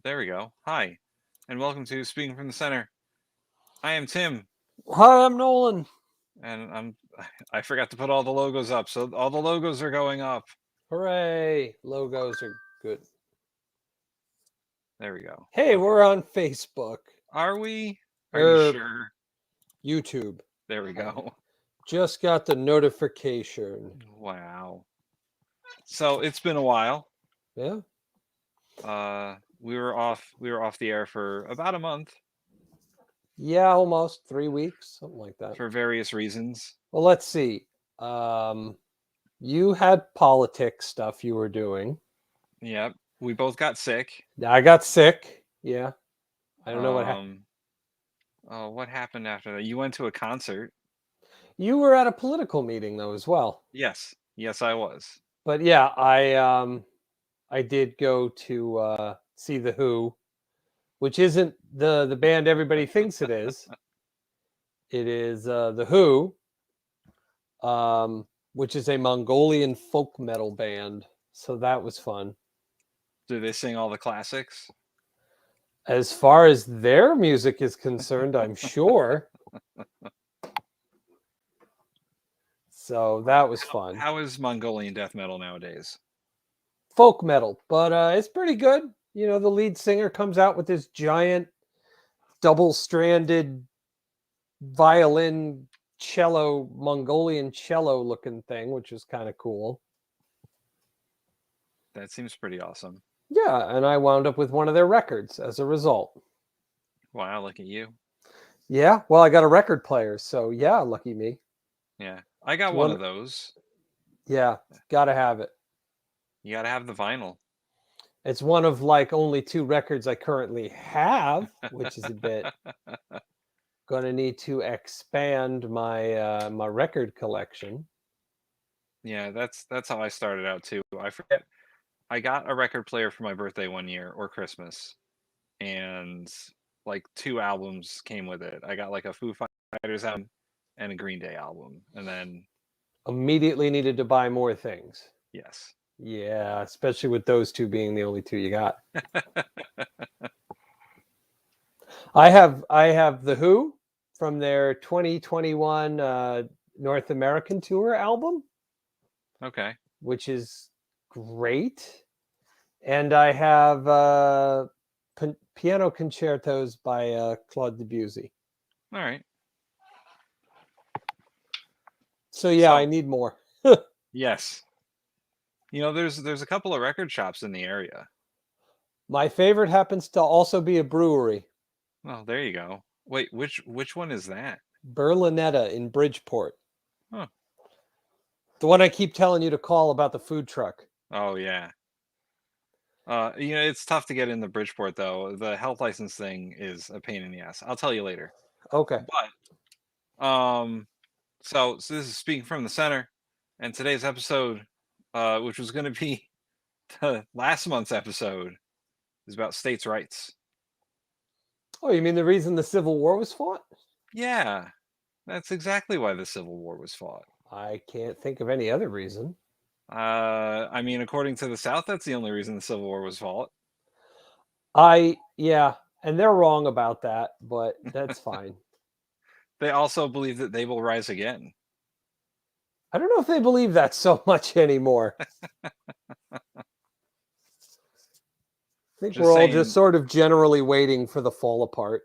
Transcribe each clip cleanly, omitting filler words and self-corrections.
There we go. Hi, and welcome to Speaking from the Center. I am Tim, Hi, I'm Nolan. and I forgot to put all the logos up, so all the logos are going up. Hooray! Logos are good. There we go. Hey, Okay. we're on Facebook Are we? Are you or sure? YouTube. There we I go. just got the notification. Wow. So it's been a while. Yeah. We were off the air for about a month Yeah, almost 3 weeks, something like that. for various reasons. Well, let's see. Um, you had politics stuff you were doing. Yep. We both got sick. I got sick. Yeah. I don't know what happened. Um. Oh, what happened after that? You went to a concert. You were at a political meeting though as well. Yes. Yes, I was. But yeah, I did go to see the Who, which isn't the band everybody thinks it is. It is the Who, which is a Mongolian folk metal band. So that was fun. Do they sing all the classics? As far as their music is concerned, I'm sure. So that was fun. How is Mongolian death metal nowadays? Folk metal, but it's pretty good. You know, the lead singer comes out with this giant double-stranded violin cello, Mongolian cello looking thing, which is kind of cool. That seems pretty awesome. Yeah, and I wound up with one of their records as a result. Wow, look at you. Yeah, well, I got a record player, so yeah, lucky me. Yeah, I It's got one one, of those. yeah, gotta have it. You got to have the vinyl. It's one of like only two records I currently have, which is a bit gonna need to expand my record collection. Yeah, that's how I started out too. I forget. I got a record player for my birthday one year or Christmas, and like two albums came with it. I got like a Foo Fighters album and a Green Day album, and then Immediately needed to buy more things. yes. Yeah, especially with those two being the only two you got. I have the Who from their 2021 North American tour album, Okay. which is great, and I have piano concertos by Claude Debussy. All right. So yeah, I So need more. yes, there's a couple of record shops in the area. My favorite happens to also be a brewery, Oh, there you go. Wait, which one is that? Berlinetta in Bridgeport. Huh. The one I keep telling you to call about the food truck. Oh yeah. It's tough to get in the Bridgeport though. The health license thing is a pain in the ass. I'll tell you later. Okay. But so this is Speaking from the Center, and today's episode, which was going to be the last month's episode, is about states' rights. Oh, you mean the reason the Civil War was fought? Yeah, that's exactly why the Civil War was fought. I can't think of any other reason. I mean, according to the South, that's the only reason the Civil War was fought. Yeah, and they're wrong about that, but that's fine. They also believe that they will rise again. I don't know if they believe that so much anymore. I think Just we're all just saying. sort of generally waiting for the fall apart.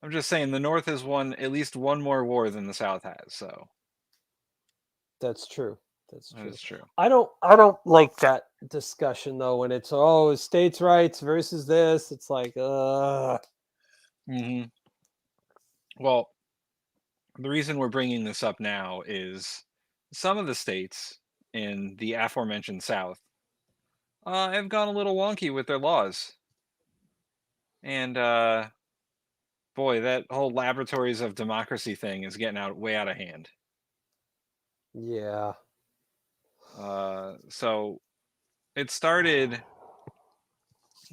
I'm just saying the North has won at least one more war than the South has. So That's true. That's that true. is true. I don't like that discussion though when it's states' rights versus this. It's like Hmm. Well, the reason we're bringing this up now is some of the states in the aforementioned South have gone a little wonky with their laws. And boy, that whole laboratories of democracy thing is getting way out of hand. yeah. So it started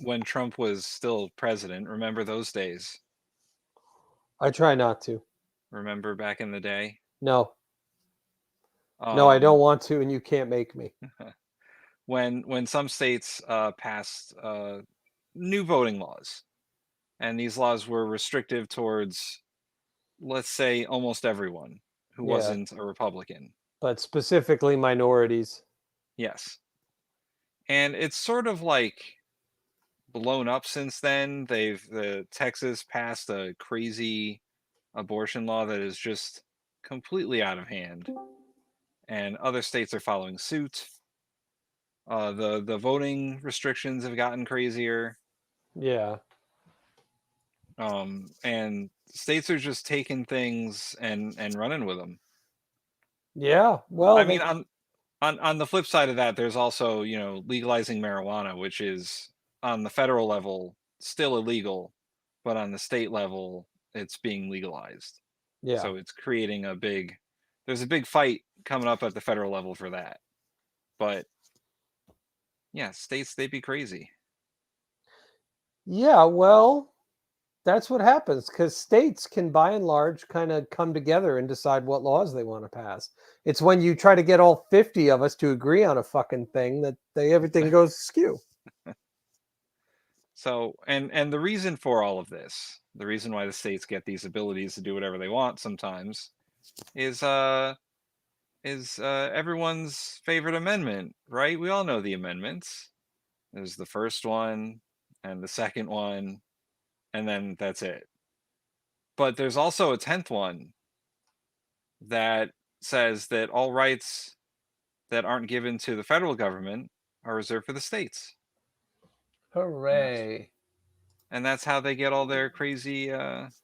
when Trump was still president. Remember those days? I try not to. Remember back in the day? No. No, I Um, don't want to and you can't make me. when some states passed new voting laws, and these laws were restrictive towards, let's say, almost everyone who Yeah, wasn't a Republican. but specifically minorities. Yes. And it's sort of like blown up since then. Texas passed a crazy abortion law that is just completely out of hand, and other states are following suit. The voting restrictions have gotten crazier, Yeah. and states are just taking things and running with them. Yeah. Well, I they mean, on the flip side of that, there's also, legalizing marijuana, which is on the federal level still illegal, but on the state level it's being legalized. yeah. So it's creating there's a big fight coming up at the federal level for that. But yeah, states, they'd be crazy. Yeah, well, that's what happens because states can, by and large, kind of come together and decide what laws they want to pass. It's when you try to get all 50 of us to agree on a fucking thing that everything goes askew. So, and the reason for all of this, the reason why the states get these abilities to do whatever they want sometimes, is everyone's favorite amendment, right? We all know the amendments. There's the first one and the second one, and then that's it. But there's also a 10th one that says that all rights that aren't given to the federal government are reserved for the states. And Hooray. that's how they get all their crazy laws.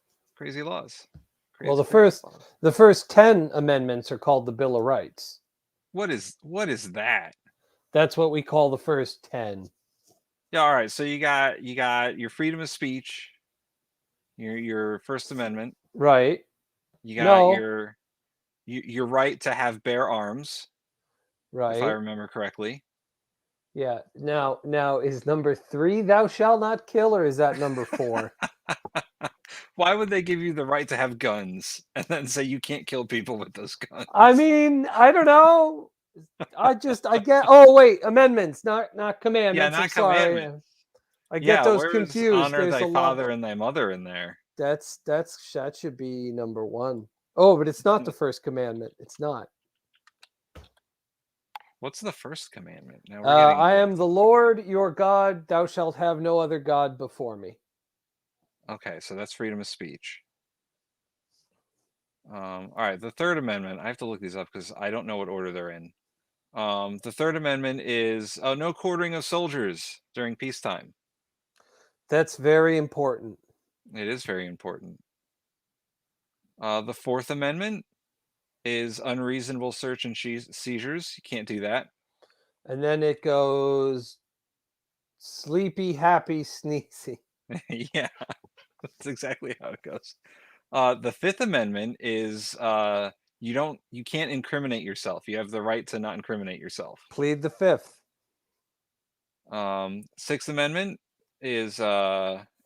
Well, Crazy laws. the first 10 amendments are called the Bill of Rights. What is that? That's what we call the first 10. Yeah, all right. So you got your freedom of speech, your First Amendment. Right. You got No. your right to have bear arms, if I Right. remember correctly. Yeah. Now is number 3 thou shalt not kill, or is that number 4? Why would they give you the right to have guns and then say you can't kill people with those guns? I mean, I don't know. I get. Oh wait, amendments, not commandments. Yeah, I'm not sorry. commandments. I get Yeah, those where's confused. honor There's thy a lot. father and thy mother in there? That should be number 1. Oh, but it's not the first commandment. It's not. What's the first commandment? Now we're getting I into am the Lord your God. Thou shalt have no other god before me. Okay, so that's freedom of speech. All right, the Third Amendment. I have to look these up because I don't know what order they're in. The Third Amendment is no quartering of soldiers during peacetime. That's very important. It is very important. The Fourth Amendment is unreasonable search and seizures. You can't do that. And then it goes sleepy, happy, sneezy. Yeah, that's exactly how it goes. The Fifth Amendment is you can't incriminate yourself. You have the right to not incriminate yourself. Plead the fifth. Sixth Amendment is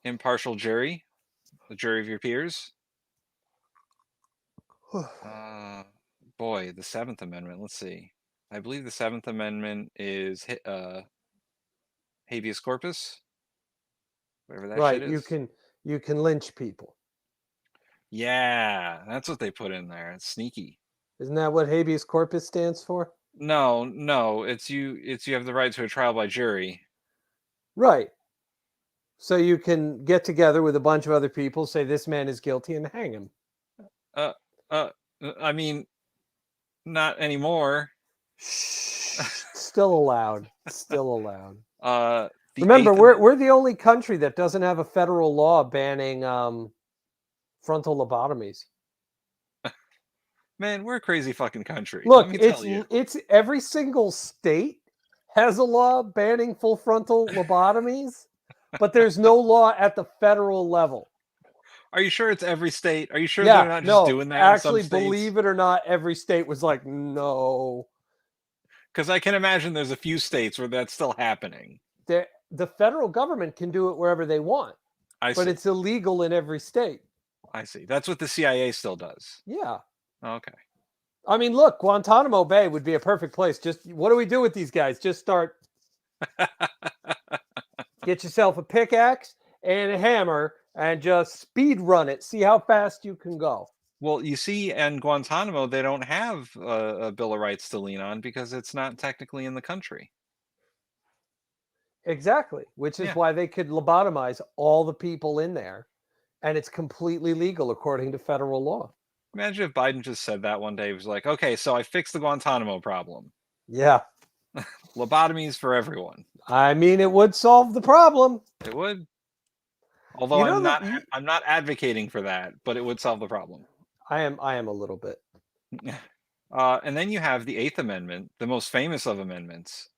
impartial jury, the jury of your peers. Boy, the Seventh Amendment. Let's see. I believe the Seventh Amendment is habeas corpus, whatever that Right, shit is. you can lynch people. Yeah, that's what they put in there. It's sneaky. Isn't that what habeas corpus stands for? No, it's you have the right to a trial by jury. Right. So you can get together with a bunch of other people, say this man is guilty, and hang him. I mean, not anymore. Still allowed. Still allowed. Remember, we're the only country that doesn't have a federal law banning frontal lobotomies. Man, we're a crazy fucking country. Look, let me tell you. It's every single state has a law banning full frontal lobotomies, but there's no law at the federal level. Are you sure it's every state? Are you sure they're not just doing that? Actually, in some states? believe it or not, every state was like, no. Because I can imagine there's a few states where that's still happening. The federal government can do it wherever they want, but it's illegal in every state. I see. That's what the CIA still does. Yeah. Okay. I mean, look, Guantanamo Bay would be a perfect place. Just what do we do with these guys? Just start Get yourself a pickaxe and a hammer and just speed run it. See how fast you can go. Well, you see, in Guantanamo, they don't have a Bill of Rights to lean on because it's not technically in the country. Exactly, which is Yeah. why they could lobotomize all the people in there, and it's completely legal according to federal law. Imagine if Biden just said that one day. He was like, okay, so I fixed the Guantanamo problem. Yeah, Lobotomies for everyone. I mean, it would solve the problem. It would. Although You know that I'm not advocating for that, but it would solve the problem. I am a little bit. And then you have the Eighth Amendment, the most famous of amendments.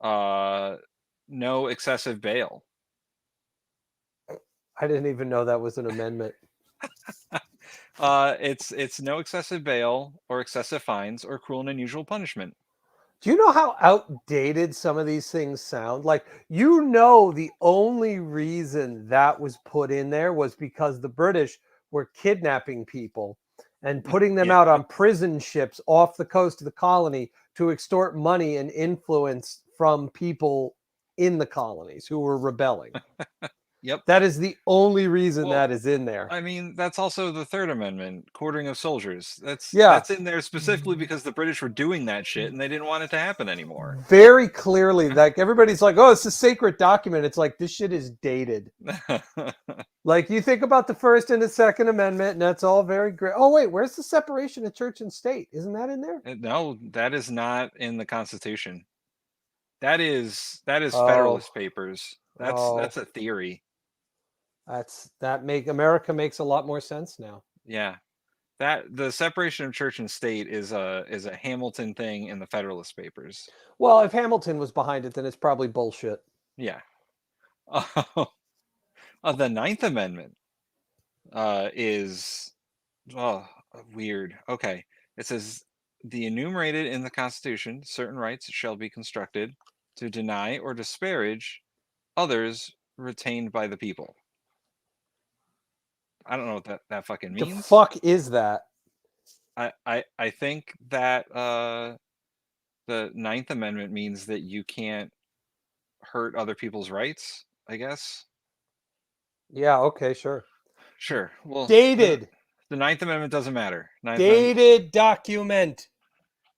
No excessive bail. I didn't even know that was an amendment. It's no excessive bail or excessive fines or cruel and unusual punishment. Do you know how outdated some of these things sound? Like, you know, the only reason that was put in there was because the British were kidnapping people and putting them Yeah. out on prison ships off the coast of the colony to extort money and influence from people in the colonies who were rebelling. Yep. That is the only reason Well, that is in there. I mean, that's also the Third Amendment, quartering of soldiers. Yeah. That's in there specifically because the British were doing that shit and they didn't want it to happen anymore. Very clearly, like, everybody's like, oh, it's a sacred document. It's like, this shit is dated. Like, you think about the First and the Second Amendment, and that's all very great. Oh, wait, where's the separation of church and state? Isn't that in there? No, that is not in the Constitution. That is Oh, Federalist Papers. oh, That's a theory. America makes a lot more sense now. Yeah. That the separation of church and state is a Hamilton thing in the Federalist Papers. Well, if Hamilton was behind it, then it's probably bullshit. Yeah. The Ninth Amendment is weird. Okay. It says the enumerated in the Constitution, certain rights shall be constructed to deny or disparage others retained by the people. I don't know what that fucking means. The fuck is that? I think that the Ninth Amendment means that you can't hurt other people's rights, I guess. Yeah, okay, sure. Sure. Well, Dated. The Ninth Amendment doesn't matter. Dated document.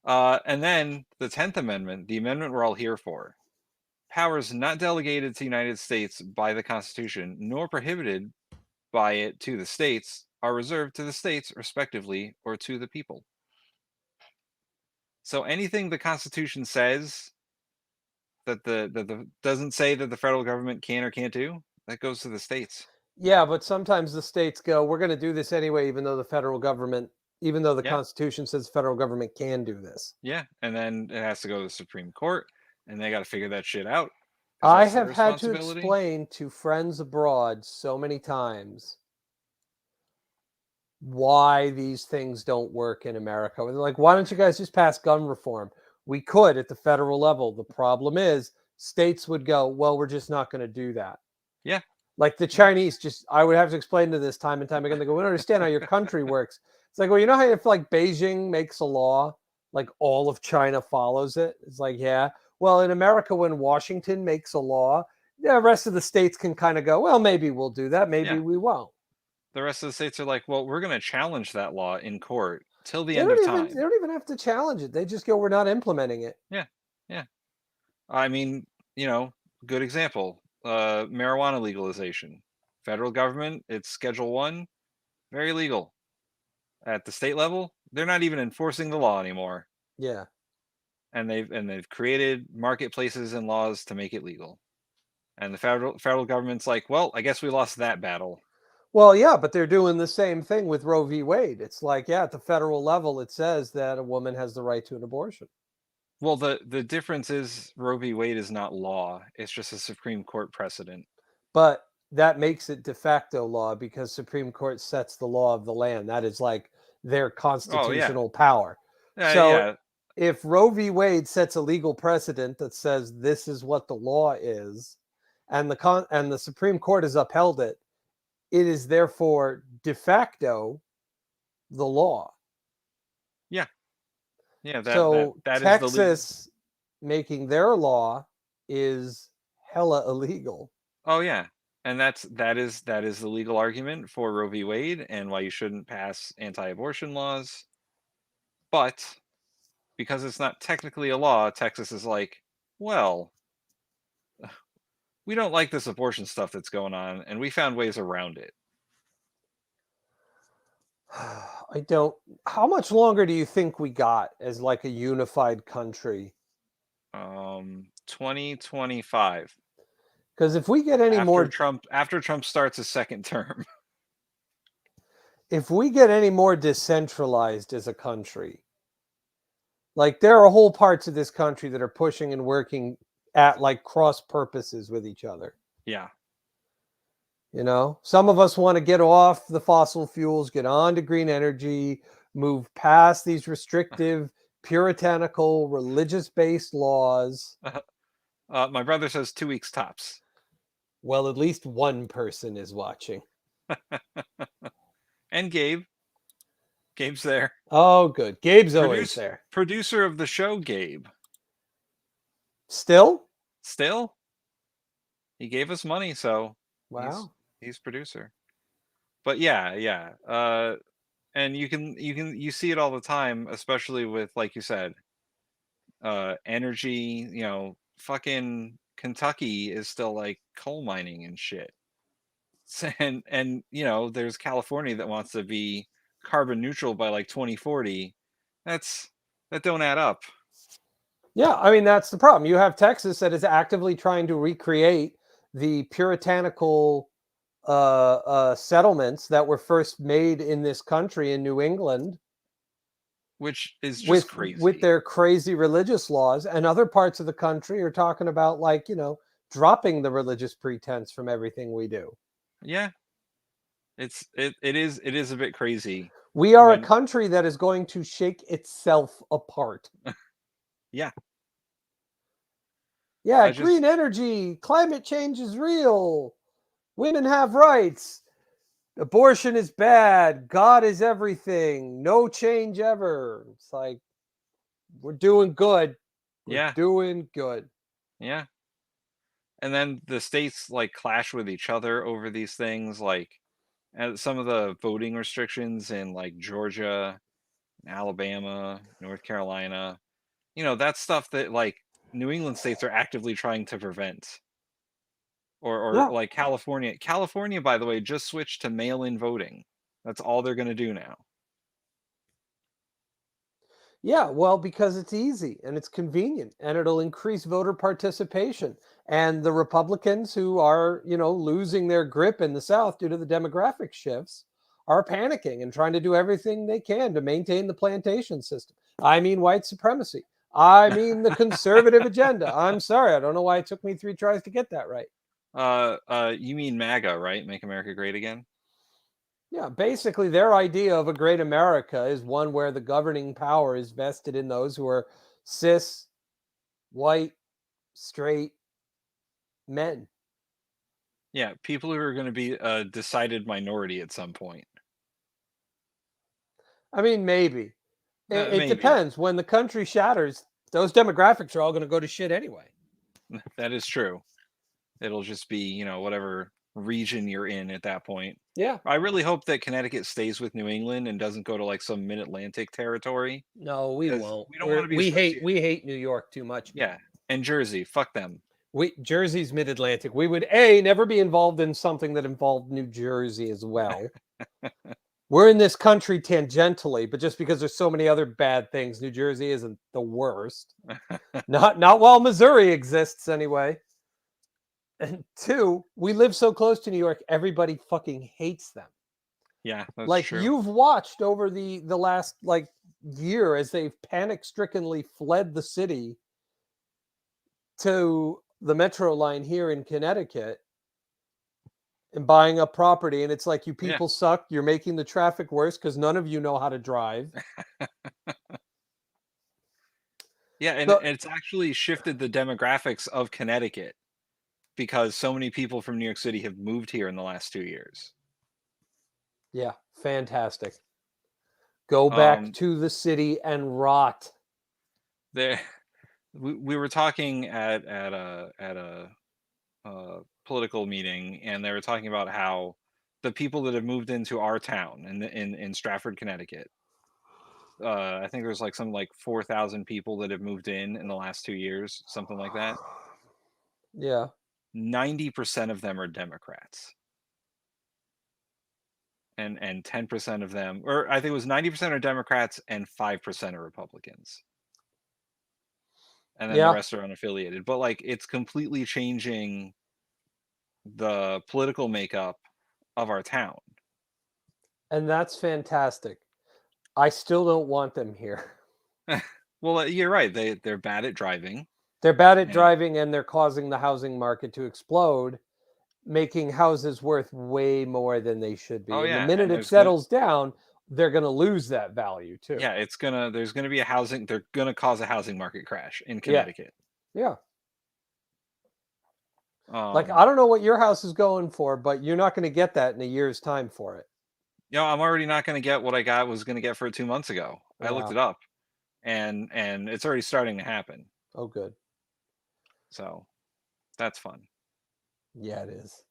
And then the 10th Amendment, the amendment we're all here for. Powers not delegated to the United States by the Constitution, nor prohibited by it to the states, are reserved to the states, respectively, or to the people. So anything the Constitution says that the doesn't say that the federal government can or can't do, that goes to the states. Yeah, but sometimes the states go, we're going to do this anyway, even though the Yeah. Constitution says the federal government can do this. Yeah, and then it has to go to the Supreme Court, and they got to figure that shit out. I have had to explain to friends abroad so many times why these things don't work in America. They're like, why don't you guys just pass gun reform? We could at the federal level. The problem is states would go, well, we're just not going to do that. Yeah. Like the Chinese, I would have to explain to this time and time again. They go, we don't understand how your country works. It's like, well, you know how if like Beijing makes a law, like all of China follows it? It's like, yeah. Well, in America, when Washington makes a law, the rest of the states can kind of go, well, maybe we'll do that. Maybe we won't. The rest of the states are like, well, we're going to challenge that law in court till the end of time. They don't even have to challenge it. They just go, we're not implementing it. Yeah. Yeah. I mean, good example. Marijuana legalization. Federal government, it's Schedule 1, very legal. At the state level, they're not even enforcing the law anymore. Yeah. And they've created marketplaces and laws to make it legal. And the federal government's like, well, I guess we lost that battle. Well, yeah, but they're doing the same thing with Roe v. Wade. It's like, yeah, at the federal level, it says that a woman has the right to an abortion. Well, the difference is Roe v. Wade is not law. It's just a Supreme Court precedent. But that makes it de facto law because Supreme Court sets the law of the land. That is like their constitutional power. So if Roe v. Wade sets a legal precedent that says this is what the law is, and the Supreme Court has upheld it, it is therefore de facto the law. Yeah. Yeah. Texas making their law is hella illegal. Oh yeah. And that is the legal argument for Roe v. Wade and why you shouldn't pass anti-abortion laws. But because it's not technically a law, Texas is like, well, we don't like this abortion stuff that's going on, and we found ways around it. I don't. How much longer do you think we got as like a unified country? 2025. Because if we get any more, After Trump starts his second term. if we get any more decentralized as a country, like there are whole parts of this country that are pushing and working at like cross purposes with each other. Yeah. You know, some of us want to get off the fossil fuels, get on to green energy, move past these restrictive, puritanical, religious-based laws. My brother says 2 weeks tops. Well, at least one person is watching. And Gabe. Gabe's there. Oh, good. Gabe's always there. Producer of the show, Gabe. Still? Still? He gave us money, so Wow. he's producer. But yeah. And you see it all the time, especially with, like you said, energy, fucking Kentucky is still like coal mining and shit. And there's California that wants to be carbon neutral by like 2040. That don't add up. Yeah, I mean that's the problem. You have Texas that is actively trying to recreate the puritanical settlements that were first made in this country in New England, Which is just crazy. With their crazy religious laws, and other parts of the country are talking about like dropping the religious pretense from everything we do. Yeah, it is a bit crazy. We are a country that is going to shake itself apart. Yeah. Yeah, green energy, climate change is real. Women have rights. Abortion is bad. God is everything. No change ever. It's like, we're doing good. We're doing good. Yeah. And then the states like clash with each other over these things, like some of the voting restrictions in like Georgia, Alabama, North Carolina. That's stuff that like New England states are actively trying to prevent. Or like California. California, by the way, just switched to mail-in voting. That's all they're going to do now. Yeah, well, because it's easy and it's convenient and it'll increase voter participation. And the Republicans who are, losing their grip in the South due to the demographic shifts are panicking and trying to do everything they can to maintain the plantation system. I mean, white supremacy. I mean, the conservative agenda. I'm sorry. I don't know why it took me 3 tries to get that right. You mean MAGA, right? Make America Great Again? Yeah, basically their idea of a great America is one where the governing power is vested in those who are cis, white, straight men. Yeah, people who are going to be a decided minority at some point. I mean, maybe. It depends. When the country shatters, those demographics are all going to go to shit anyway. That is true. It'll just be, whatever region you're in at that point. Yeah. I really hope that Connecticut stays with New England and doesn't go to like some mid-Atlantic territory. No, we won't. We don't want to be we hate New York too much. Yeah. And Jersey, fuck them. Jersey's mid-Atlantic. We would never be involved in something that involved New Jersey as well. We're in this country tangentially, but just because there's so many other bad things, New Jersey isn't the worst. Not while Missouri exists anyway. And 2, we live so close to New York, everybody fucking hates them. Yeah, that's like true. You've watched over the last like year as they've panic-strickenly fled the city to the metro line here in Connecticut and buying up property, and it's like, you people suck. You're making the traffic worse because none of you know how to drive. Yeah, and it's actually shifted the demographics of Connecticut because so many people from New York City have moved here in the last 2 years. Yeah, fantastic. Go back to the city and rot. we were talking at a political meeting, and they were talking about how the people that have moved into our town in Stratford, Connecticut. I think there's like some like 4,000 people that have moved in the last 2 years, something like that. Yeah. 90% of them are Democrats, and 10% of them, or I think it was 90% are Democrats and 5% are Republicans, and then the Yeah. rest are unaffiliated. But like, it's completely changing the political makeup of our town. And that's fantastic. I still don't want them here. Well, you're right. They're bad at driving. They're bad at And driving and they're causing the housing market to explode, making houses worth way more than they should be. oh And the yeah, minute and it there's gonna settles down, they're going to lose that value too. yeah, there's gonna be a housing. They're gonna cause a housing market crash in Yeah. Connecticut. Yeah. Like, I Um, don't know what your house is going for, but you're not going to get that in a year's time for it. I'm already not gonna get what I was gonna get for it 2 months ago. I looked Wow. it up, and it's already starting to happen. Oh, good. So that's fun. Yeah, it is.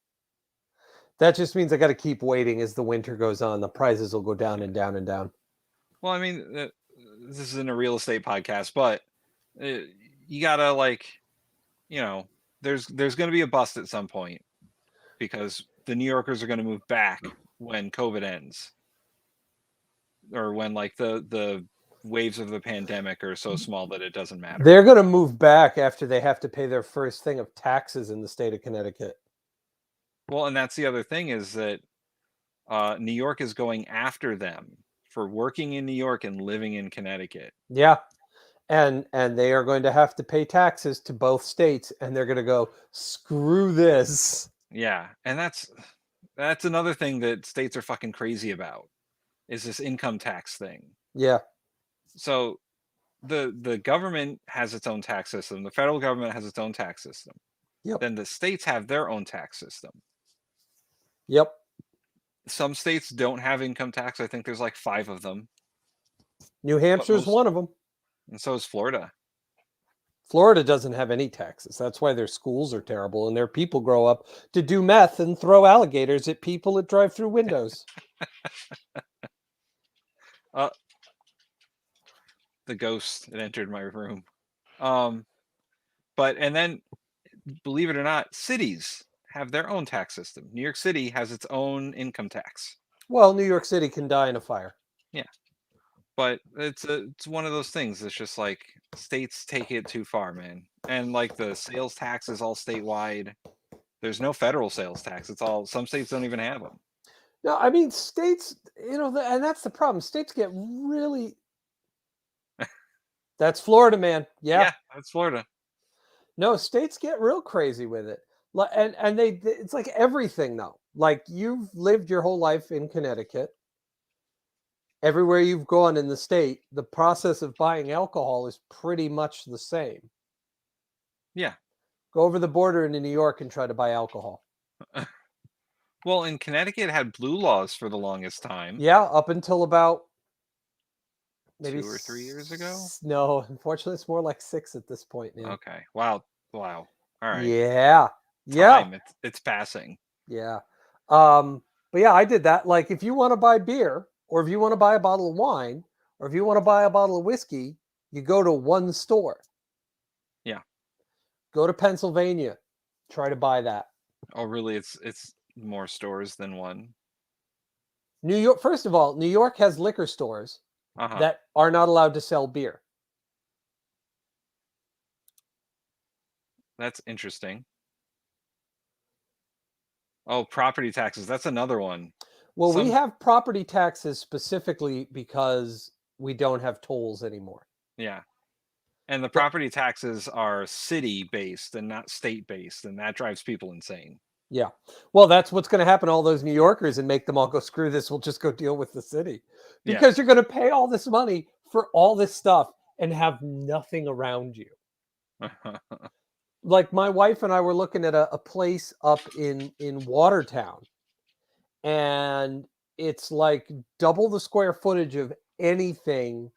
That just means I got to keep waiting as the winter goes on. The prices will go down and down and down. Well, I mean, this isn't a real estate podcast, but uh, you gotta like, you know, there's gonna be a bust at some point because the New Yorkers are gonna move back when COVID ends, or when like the waves of the pandemic are so small that it doesn't matter. They're going to move back after they have to pay their first thing of taxes in the state of Connecticut. Well, and that's the other thing is that New York is going after them for working in New York and living in Connecticut. Yeah. And they are going to have to pay taxes to both states and they're going to go screw this. Yeah, and that's another thing that states are fucking crazy about is this income tax thing. Yeah. So the government has its own tax system, the federal government has its own tax system. Yep. Then the states have their own tax system. Yep. Some states don't have income tax. I think there's like 5 of them, New but Hampshire's most one of them. and so is Florida. Florida doesn't have any taxes. That's why their schools are terrible and their people grow up to do meth and throw alligators at people that drive through windows. Uh the ghost that entered my room. Um but and then believe it or not, cities have their own tax system. New York City has its own income tax. Well, New York City can die in a fire. Yeah. But it's one of those things. It's just like states take it too far, man. And like the sales tax is all statewide. There's no federal sales tax. It's all some states don't even have them. No, I mean states, and that's the problem. States get really. That's Florida, man. Yeah. Yeah, that's Florida. No, states get real crazy with it. And it's like everything though. Like you've lived your whole life in Connecticut. Everywhere you've gone in the state, the process of buying alcohol is pretty much the same. Yeah. Go over the border into New York and try to buy alcohol. Well, in Connecticut had blue laws for the longest time. Yeah, up until about maybe 2 or 3 years ago. No, unfortunately, it's more like 6 at this point now. Okay. Wow. Wow. All right. Yeah, yeah, Time. It's passing. yeah. But yeah, I did that. Like, if you want to buy beer, or if you want to buy a bottle of wine, or if you want to buy a bottle of whiskey, you go to one store. Yeah. Go to Pennsylvania, try to buy that. Oh, really? It's more stores than one. New York, first of all, New York has liquor stores Uh-huh. that are not allowed to sell beer. That's interesting. Oh, property taxes. That's another one. Well, we Some have property taxes specifically because we don't have tolls anymore. Yeah. And the But property taxes are city based and not state based, and that drives people insane. yeah, well, that's what's going to happen to all those New Yorkers and make them all go, screw this. We'll just go deal with the city Yeah. because you're going to pay all this money for all this stuff and have nothing around you. Like my wife and I were looking at a place up in Watertown, and it's like double the square footage of anything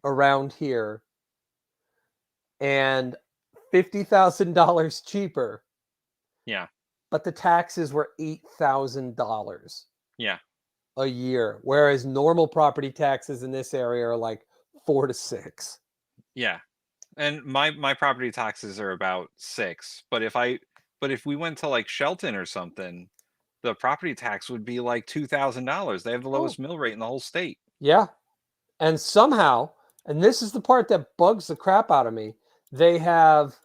around here. and $50,000 cheaper, Yeah. but the taxes were $8,000 Yeah. a year, whereas normal property taxes in this area are like 4 to 6. Yeah. And my property taxes are about 6, but if we went to like Shelton or something, the property tax would be like $2,000. They have the Oh, lowest mill rate in the whole state. yeah. And somehow, and this is the part that bugs the crap out of me, they have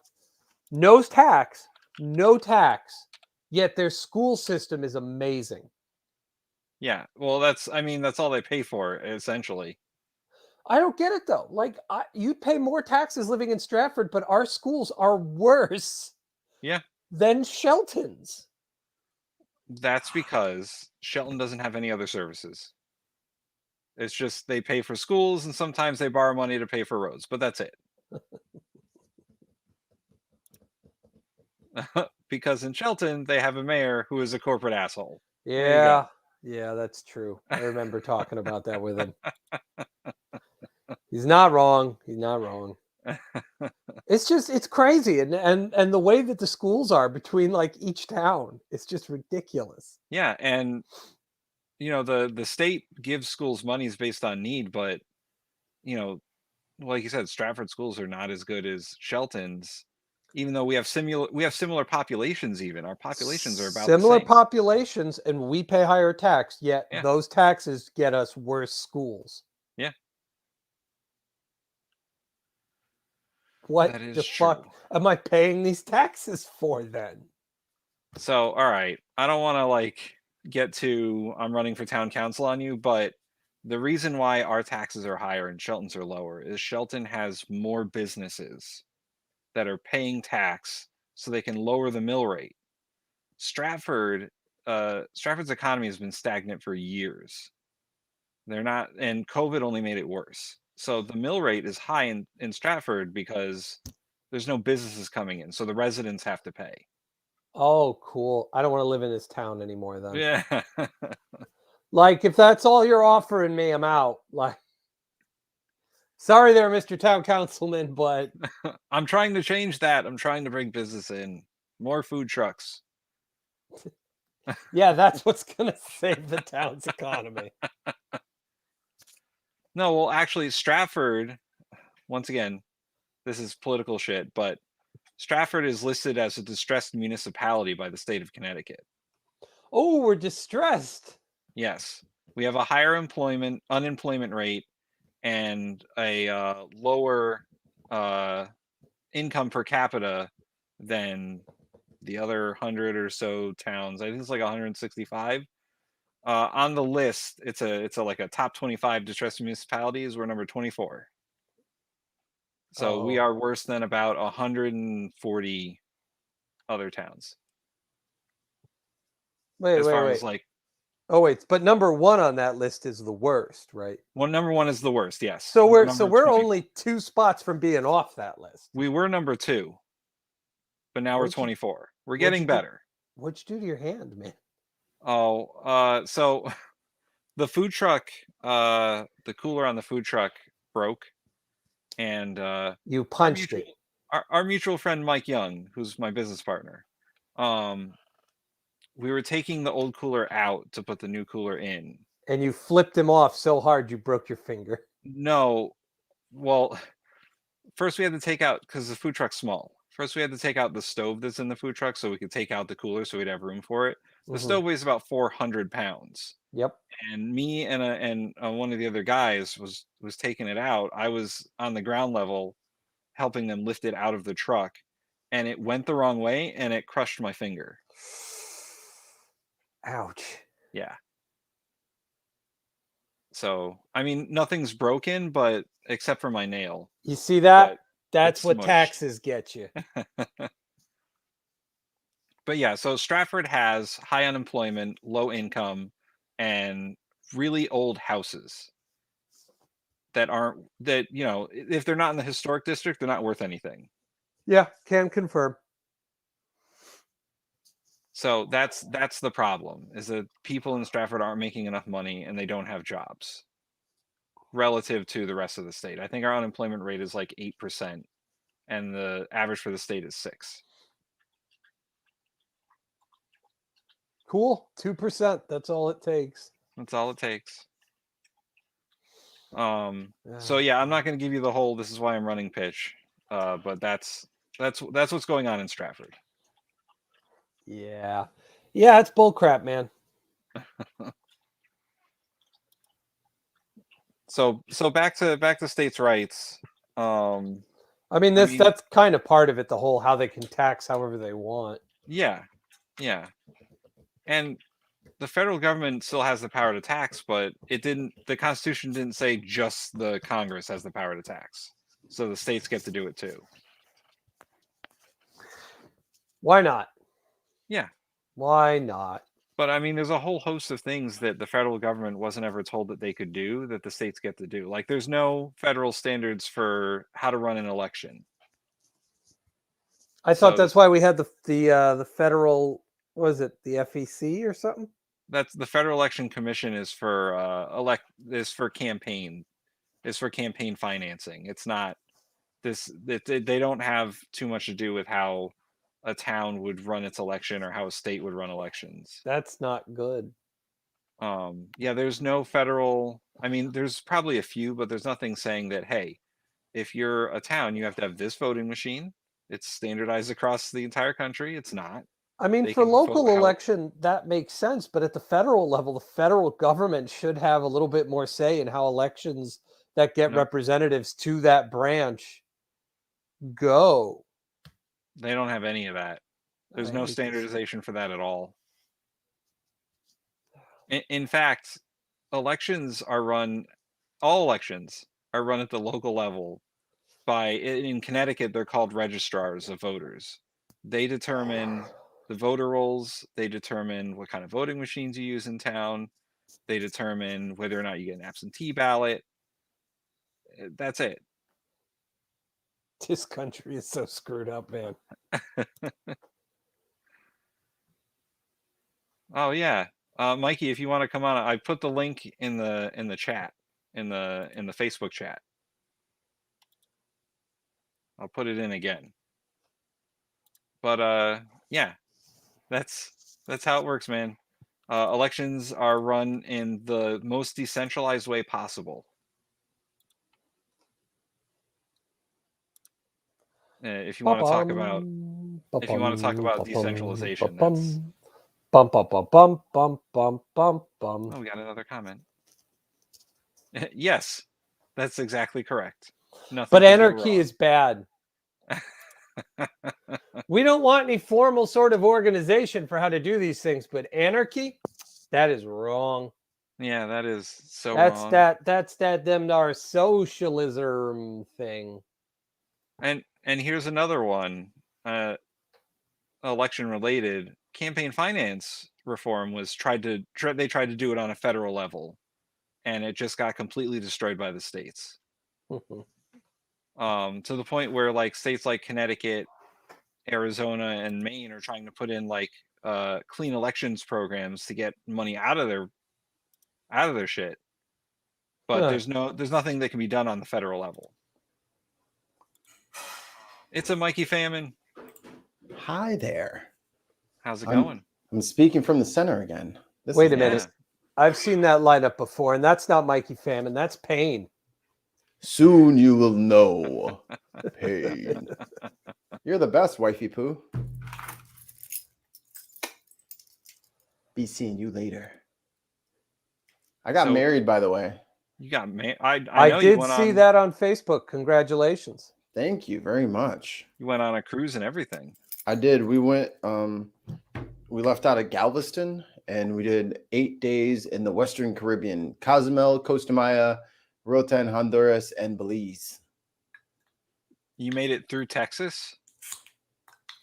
no tax, no tax, yet their school system is amazing. Yeah. Well, that's all they pay for essentially. I don't get it though. Like, you pay more taxes living in Stratford, but our schools are worse Yeah. than Shelton's. That's because Shelton doesn't have any other services. It's just they pay for schools and sometimes they borrow money to pay for roads, but that's it. Because in Shelton, they have a mayor who is a corporate asshole. There you Yeah, go. yeah, that's true. I remember talking about that with him. He's not wrong. He's not wrong. It's just it's crazy, and the way that the schools are between like each town, it's just ridiculous. Yeah, and the state gives schools monies based on need, but you know, like you said, Stratford schools are not as good as Shelton's, even though we have similar populations. Even our populations are about the Similar same. populations, and we pay higher tax, yet Yeah, those taxes get us worse schools. yeah, What that is the true. fuck am I paying these taxes for then? So, all right, I don't want to like get to I'm running for town council on you, but the reason why our taxes are higher and Shelton's are lower is Shelton has more businesses that are paying tax so they can lower the mill rate. Stratford, Stratford's economy has been stagnant for years. They're not, and COVID only made it worse. So the mill rate is high in Stratford because there's no businesses coming in, so the residents have to pay. Oh, cool. I don't want to live in this town anymore then. Yeah. Like, if that's all you're offering me, I'm out. Like, sorry there, Mr. Town Councilman, but I'm trying to change that. I'm trying to bring business in. More food trucks. yeah, that's what's gonna save the town's economy. No, well, actually, Stratford, once again, this is political shit, but Stratford is listed as a distressed municipality by the state of Connecticut. Oh, we're distressed. Yes. We have a higher unemployment rate and a lower uh, income per capita than the other 100 or so towns. I think it's like 165. On the list, it's a like a top 25 distressed municipalities. We're number 24. So we Oh, are worse than about 140 other towns wait, as wait, far as wait. like Oh, wait, but number one on that list is the worst, right? number one is the worst. Yes, So we're so number we're 24. only 2 spots from being off that list. We were number two, but now we're What'd you 24. We're what'd getting you do? better. What'd you do to your hand, man? Oh, so the food truck, the cooler on the food truck broke, and You our punched mutual it our mutual friend Mike Young, who's my business partner, um, we were taking the old cooler out to put the new cooler in. and you flipped him off so hard you broke your finger. No, well, first we had to take out because the food truck's small. First, we had to take out the stove that's in the food truck so we could take out the cooler so we'd have room for it. The Mhm. stove weighs about 400 pounds. Yep. And me and one of the other guys was taking it out. I was on the ground level helping them lift it out of the truck, and it went the wrong way and it crushed my finger. Ouch. Yeah. So, I mean, nothing's broken, but except for my nail, You see that? but That's it's what smushed. taxes get you. But yeah, so Stratford has high unemployment, low income, and really old houses that if they're not in the historic district, they're not worth anything. Yeah, can confirm. So that's the problem, is that people in Stratford aren't making enough money and they don't have jobs relative to the rest of the state. I think our unemployment rate is like 8%, and the average for the state is 6. Cool. 2%. That's all it takes. That's all it takes. So yeah, I'm not going to give you the whole "this is why I'm running" pitch, but that's what's going on in Stratford. Yeah. Yeah, it's bullcrap, man. So back to states' rights. I mean, that's kind of part of it, the whole how they can tax however they want. Yeah. And the federal government still has the power to tax, but the Constitution didn't say just the Congress has the power to tax. So the states get to do it too. Why not? Yeah. Why not? But I mean, there's a whole host of things that the federal government wasn't ever told that they could do that the states get to do. Like there's no federal standards for how to run an election. I thought that's why we had the federal, what was it, the FEC or something? That's the Federal Election Commission is for campaign financing. It's not they don't have too much to do with how a town would run its election or how a state would run elections. That's not good. Yeah, there's no federal. I mean, there's probably a few, but there's nothing saying that, hey, if you're a town, you have to have this voting machine. It's standardized across the entire country. It's not. I mean, for local election, that makes sense. But at the federal level, the federal government should have a little bit more say in how elections that get representatives to that branch go. They don't have any of that. There's no standardization for that at all. In fact, all elections are run at the local level in Connecticut, they're called registrars of voters. They determine the voter rolls. They determine what kind of voting machines you use in town. They determine whether or not you get an absentee ballot. That's it. This country is so screwed up, man. Oh yeah. Mikey, if you want to come on, I put the link in the chat, in the Facebook chat. I'll put it in again. But yeah, that's how it works, man. Elections are run in the most decentralized way possible. If you want to talk about decentralization, that's... Oh, we got another comment. Yes, that's exactly correct. But anarchy is bad. We don't want any formal sort of organization for how to do these things, but anarchy, that is wrong. Yeah, that is so wrong. That's our socialism thing. And here's another one, election related. Campaign finance reform was tried to do it on a federal level, and it just got completely destroyed by the states. To the point where like states like Connecticut, Arizona, and Maine are trying to put in like clean elections programs to get money out of their shit. But there's nothing that can be done on the federal level. It's a Mikey Famine. Hi there. How's it going? I'm speaking from the center again. Wait a minute. I've seen that lineup before, and that's not Mikey Famine. That's Pain. Soon you will know. Pain. You're the best, wifey poo. Be seeing you later. I got married, by the way. You got married? I did see that on Facebook. Congratulations. Thank you very much. You went on a cruise and everything. I did. We went, we left out of Galveston and we did 8 days in the Western Caribbean, Cozumel, Costa Maya, Roatan, Honduras, and Belize. You made it through Texas?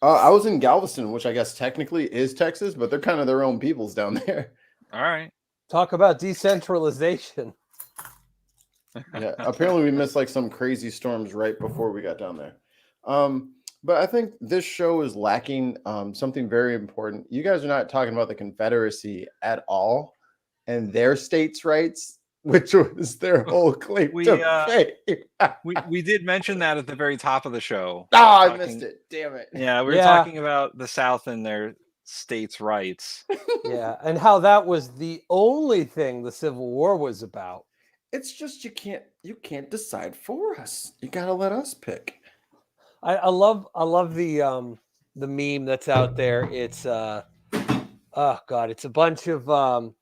I was in Galveston, which I guess technically is Texas, but they're kind of their own peoples down there. All right. Talk about decentralization. Yeah, apparently we missed like some crazy storms right before we got down there. But I think this show is lacking something very important. You guys are not talking about the Confederacy at all and their states' rights. which was their whole claim We, to fame. We did mention that at the very top of the show. Oh, I talking- missed it. Damn it. Yeah, we were Yeah. talking about the South and their states' rights. Yeah, and how that was the only thing the Civil War was about. It's just you can't decide for us. You gotta let us pick. I love the meme that's out there. It's oh god, it's a bunch of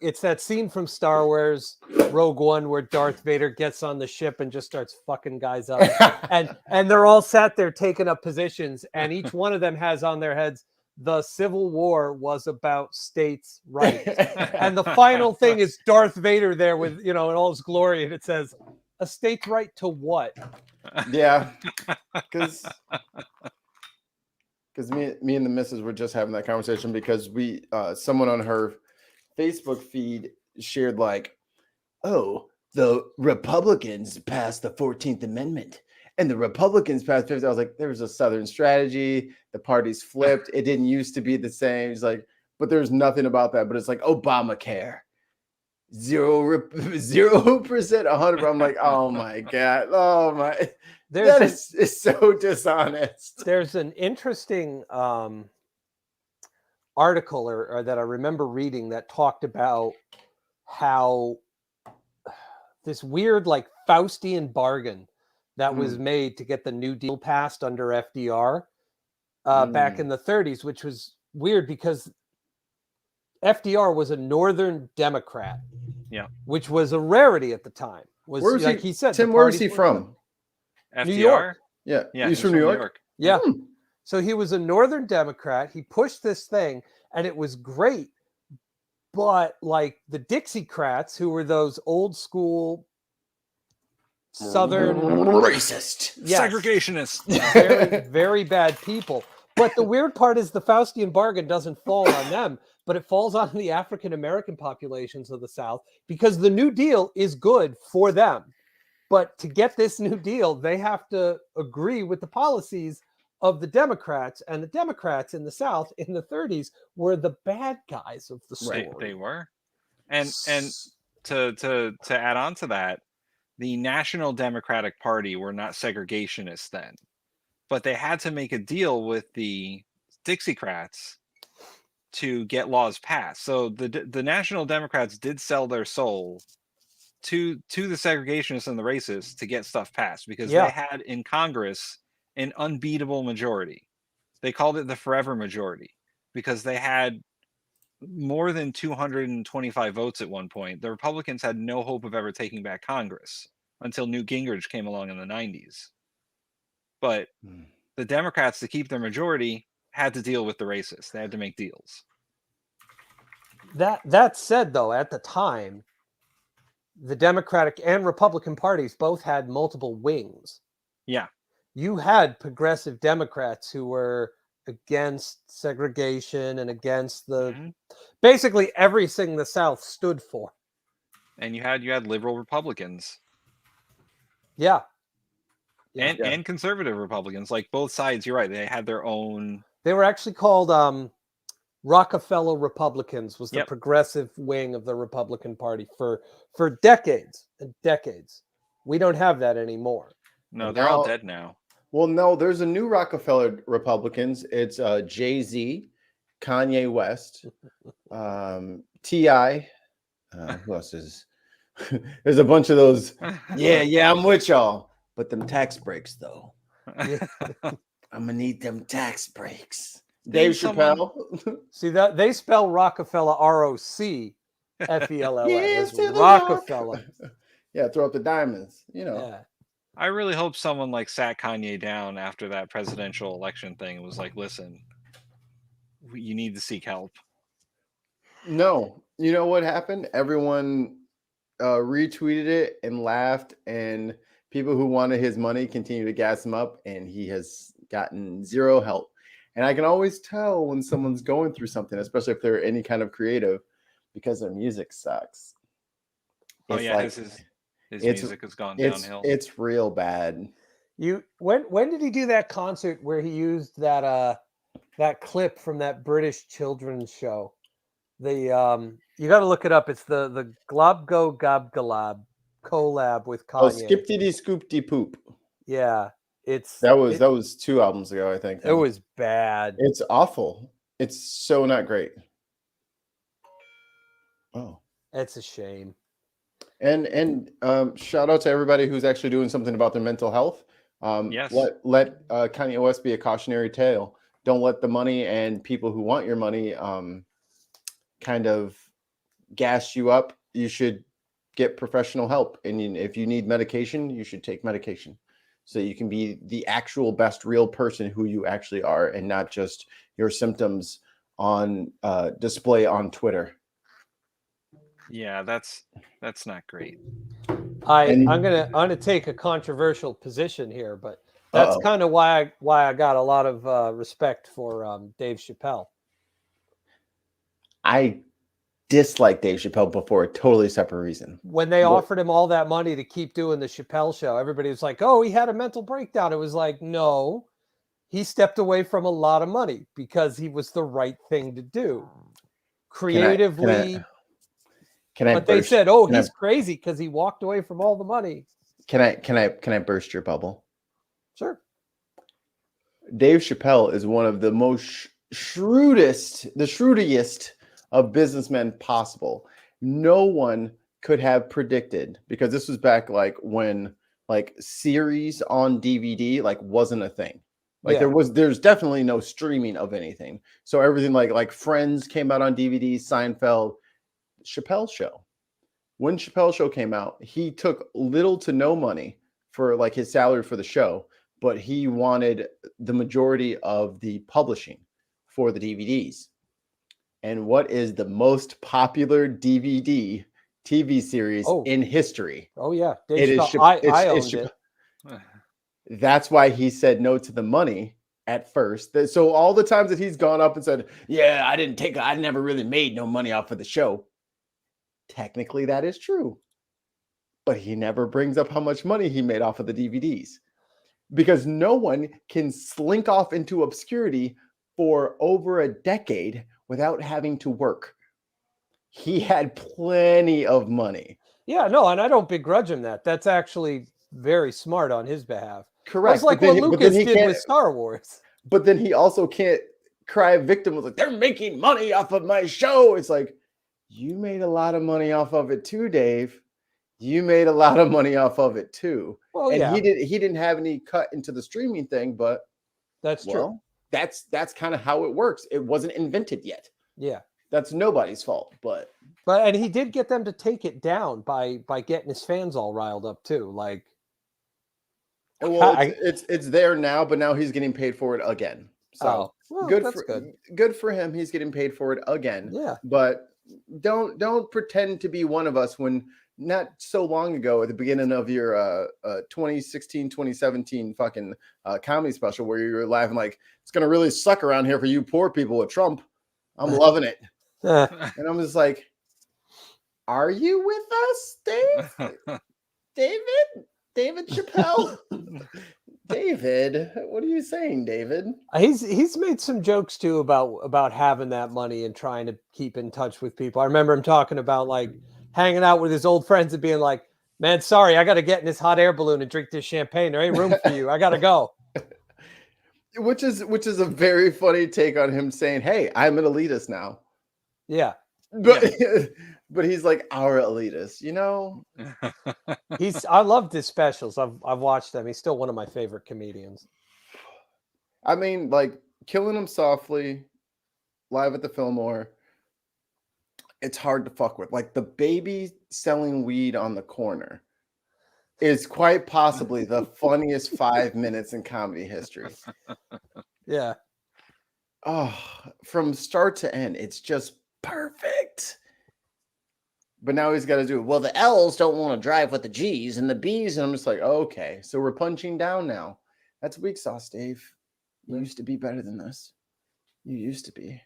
it's that scene from Star Wars Rogue One where Darth Vader gets on the ship and just starts fucking guys up. and they're all sat there taking up positions, and each one of them has on their heads, the Civil War was about states' rights. And the final thing is Darth Vader there with, in all his glory, and it says, a state's right to what? Yeah, because me and the missus were just having that conversation because we someone on her Facebook feed shared like, oh, the Republicans passed the 14th Amendment and the Republicans passed 50. I was like, there's a Southern strategy. The parties flipped. It didn't used to be the same. He's like, but there's nothing about that. But it's like Obamacare. 0%, 100. I'm like, oh my God. Oh my. That is so dishonest. There's an interesting article or that I remember reading that talked about how this weird like Faustian bargain that was made to get the New Deal passed under FDR back in the 30s, which was weird because FDR was a Northern Democrat, which was a rarity at the time. Where's like he said, Tim, where is he from? FDR? New York. Yeah, Yeah, he's from New York. Yeah. So he was a Northern Democrat. He pushed this thing and it was great. But like the Dixiecrats, who were those old school Southern racist, segregationists, very, very bad people. But the weird part is the Faustian bargain doesn't fall on them, but it falls on the African American populations of the South because the New Deal is good for them. But to get this New Deal, they have to agree with the policies of the Democrats, and the Democrats in the South in the 30s were the bad guys of the story. They were, and to add on to that, the National Democratic Party were not segregationists then, but they had to make a deal with the Dixiecrats to get laws passed. So the National Democrats did sell their soul to the segregationists and the racists to get stuff passed because they had in Congress an unbeatable majority. They called it the forever majority because they had more than 225 votes at one point. The Republicans had no hope of ever taking back Congress until Newt Gingrich came along in the 90s. But the Democrats, to keep their majority, had to deal with the racists. They had to make deals. That said, though, at the time, the Democratic and Republican parties both had multiple wings. Yeah. You had progressive Democrats who were against segregation and against the basically everything the South stood for. And you had liberal Republicans. Yeah. And conservative Republicans, like both sides. You're right. They had their own. They were actually called Rockefeller Republicans, was the progressive wing of the Republican Party for decades and decades. We don't have that anymore. No, they're all dead now. Well, no, there's a new Rockefeller Republicans. It's Jay-Z, Kanye West, T.I. Who else is? There's a bunch of those. Yeah, I'm with y'all. But them tax breaks, though. I'm gonna need them tax breaks. Dave Chappelle. See that they spell Rockefeller ROCFELLA. Yes, Rockefeller. Yeah, throw up the diamonds. Yeah. I really hope someone like sat Kanye down after that presidential election thing and was like, listen, you need to seek help. No. You know what happened? Everyone retweeted it and laughed, and people who wanted his money continue to gas him up, and he has gotten zero help. And I can always tell when someone's going through something, especially if they're any kind of creative, because their music sucks. Oh, yeah, like, his music has gone downhill. It's real bad. When did he do that concert where he used that clip from that British children's show? The You got to look it up. It's the Glob Go Gob Galab collab with Oh, Kanye. Skipty Scoopty Poop. Yeah, That was 2 albums ago, I think. it was bad. It's awful. It's so not great. Oh. It's a shame. And shout out to everybody who's actually doing something about their mental health. Yes. Let Kanye West be a cautionary tale. Don't let the money and people who want your money kind of gas you up. You should get professional help. And if you need medication, you should take medication so you can be the actual best real person who you actually are and not just your symptoms on display on Twitter. Yeah, that's not great. I'm gonna take a controversial position here, but that's kind of why I got a lot of respect for Dave Chappelle. I dislike Dave Chappelle, but for a totally separate reason. When they offered him all that money to keep doing the Chappelle show, everybody was like, "Oh, he had a mental breakdown." It was like, no, he stepped away from a lot of money because he was the right thing to do. Creatively. But they said, "Oh, he's crazy because he walked away from all the money." Can I burst your bubble? Sure. Dave Chappelle is one of the most shrewdest of businessmen possible. No one could have predicted, because this was back like when like series on DVD like wasn't a thing. Like there's definitely no streaming of anything. So everything like Friends came out on DVD, Seinfeld, Chappelle Show. When Chappelle Show came out, he took little to no money for like his salary for the show, but he wanted the majority of the publishing for the DVDs. And what is the most popular DVD TV series in history? Oh yeah, it is I owned it. That's why he said no to the money at first. So all the times that he's gone up and said, "Yeah, I never really made no money off of the show." Technically, that is true. But he never brings up how much money he made off of the DVDs. Because no one can slink off into obscurity for over a decade without having to work. He had plenty of money. Yeah, no, and I don't begrudge him that. That's actually very smart on his behalf. Correct. It's like what Lucas did with Star Wars. But then he also can't cry victim with like, "They're making money off of my show." It's like, you made a lot of money off of it too, Dave. You made a lot of money off of it too. Well, and he didn't have any cut into the streaming thing, but that's true. That's kind of how it works. It wasn't invented yet. Yeah. That's nobody's fault, but and he did get them to take it down by getting his fans all riled up too. Like, well, it's there now, but now he's getting paid for it again. So good for him. He's getting paid for it again. Yeah. But don't pretend to be one of us when not so long ago at the beginning of your 2016 2017 fucking comedy special where you were laughing like, "It's gonna really suck around here for you poor people with Trump. I'm loving it." And I'm just like, are you with us, Dave? David Chappelle? David, what are you saying, David? He's made some jokes too about having that money and trying to keep in touch with people. I remember him talking about like hanging out with his old friends and being like, "Man, sorry, I got to get in this hot air balloon and drink this champagne. There ain't room for you. I got to go." Which is a very funny take on him saying, "Hey, I'm an elitist now." Yeah. But he's like our elitist, you know? I loved his specials. I've watched them. He's still one of my favorite comedians. I mean, like Killing Him Softly, Live at the Fillmore, it's hard to fuck with. Like the baby selling weed on the corner is quite possibly the funniest 5 minutes in comedy history. Yeah. Oh, from start to end, it's just perfect. But now he's got to do it. Well, the L's don't want to drive with the G's and the B's. And I'm just like, okay, so we're punching down now. That's weak sauce, Dave. You used to be better than this. You used to be.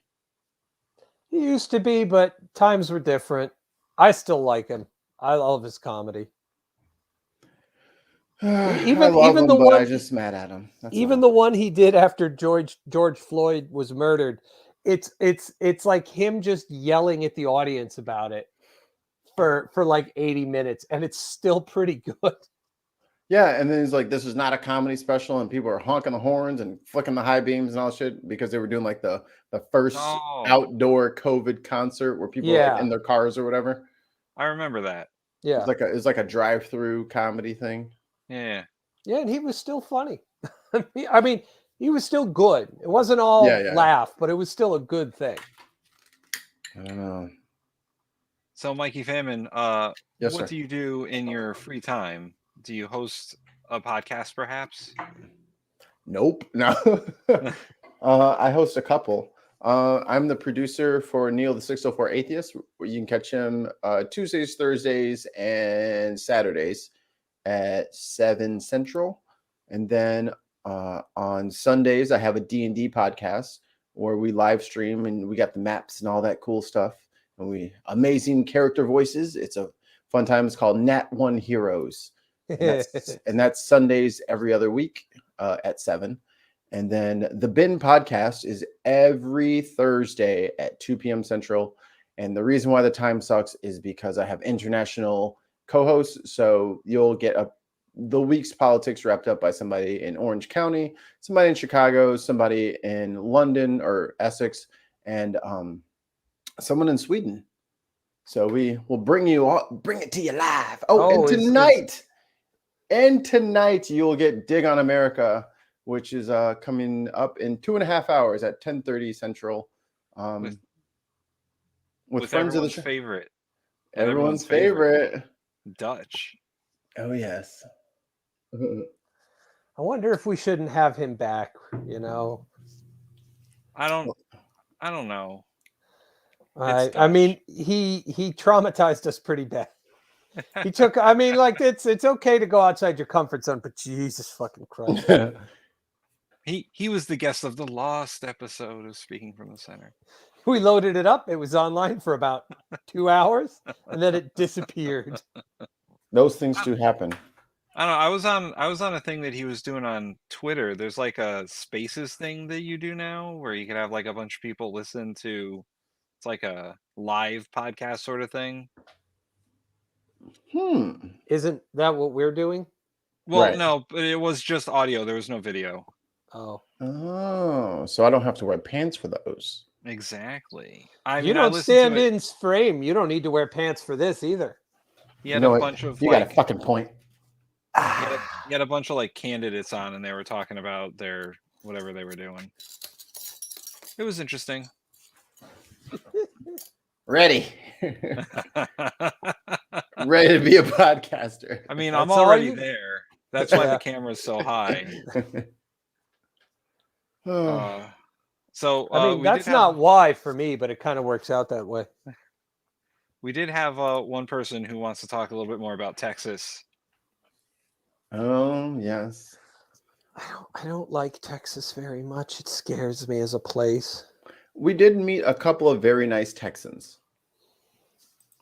He used to be, but times were different. I still like him. I love his comedy. Even the one, I'm just mad at him. That's even the one he did after George Floyd was murdered it's like him just yelling at the audience about it for like 80 minutes, and it's still pretty good. Yeah, and then he's like, "This is not a comedy special," and people are honking the horns and flicking the high beams and all shit because they were doing like the first Oh, outdoor COVID concert where people were like Yeah. in their cars or whatever. I remember that. Yeah. It was like a drive-through comedy thing. Yeah. Yeah, and he was still funny. I mean, he was still good. It wasn't all Yeah. laugh, but it was still a good thing. I don't know. So, Mikey Famine, Yes, what sir. do you do in your free time? Do you host a podcast, perhaps? Nope. No. I host a couple. I'm the producer for Neil the 604 Atheist. Where you can catch him Tuesdays, Thursdays, and Saturdays at 7 Central. And then on Sundays, I have a D&D podcast where we live stream and we got the maps and all that cool stuff. And we amazing character voices. It's a fun time. It's called Nat One Heroes. And that's Sundays every other week at 7. And then the Bin podcast is every Thursday at 2 p.m. Central. And the reason why the time sucks is because I have international co-hosts. So you'll get the week's politics wrapped up by somebody in Orange County, somebody in Chicago, somebody in London or Essex, and someone in Sweden. So we will bring it to you live. And tonight you'll get Dig on America, which is coming up in 2.5 hours at 10:30 Central. With friends of the everyone's show. favorite. Everyone's favorite. Dutch. Oh, yes. I wonder if we shouldn't have him back, you know. I don't know. I mean, he traumatized us pretty bad. He took, I mean, like it's okay to go outside your comfort zone, but Jesus fucking Christ. He was the guest of the Lost episode of Speaking from the Center. We loaded it up. It was online for about 2 hours, and then it disappeared. Those things do happen. I don't know. I was on a thing that he was doing on Twitter. There's like a Spaces thing that you do now where you can have like a bunch of people listen to. It's like a live podcast sort of thing. Isn't that what we're doing? Well, Right. no, but it was just audio. There was no video. Oh, So I don't have to wear pants for those. Exactly. I you mean, I don't listened stand to it. in frame. You don't need to wear pants for this either. He had You know a what? bunch of You like got a fucking point. he had a bunch of like candidates on, and they were talking about their whatever they were doing. It was interesting. Ready. Ready to be a podcaster. I mean, That's I'm all already you- there. That's why Yeah. the camera's so high. Oh, So I mean, we that's did not have, why for me, but it kind of works out that way. we did have one person who wants to talk a little bit more about Texas. Yes. I don't like Texas very much. It scares me as a place. We did meet a couple of very nice Texans.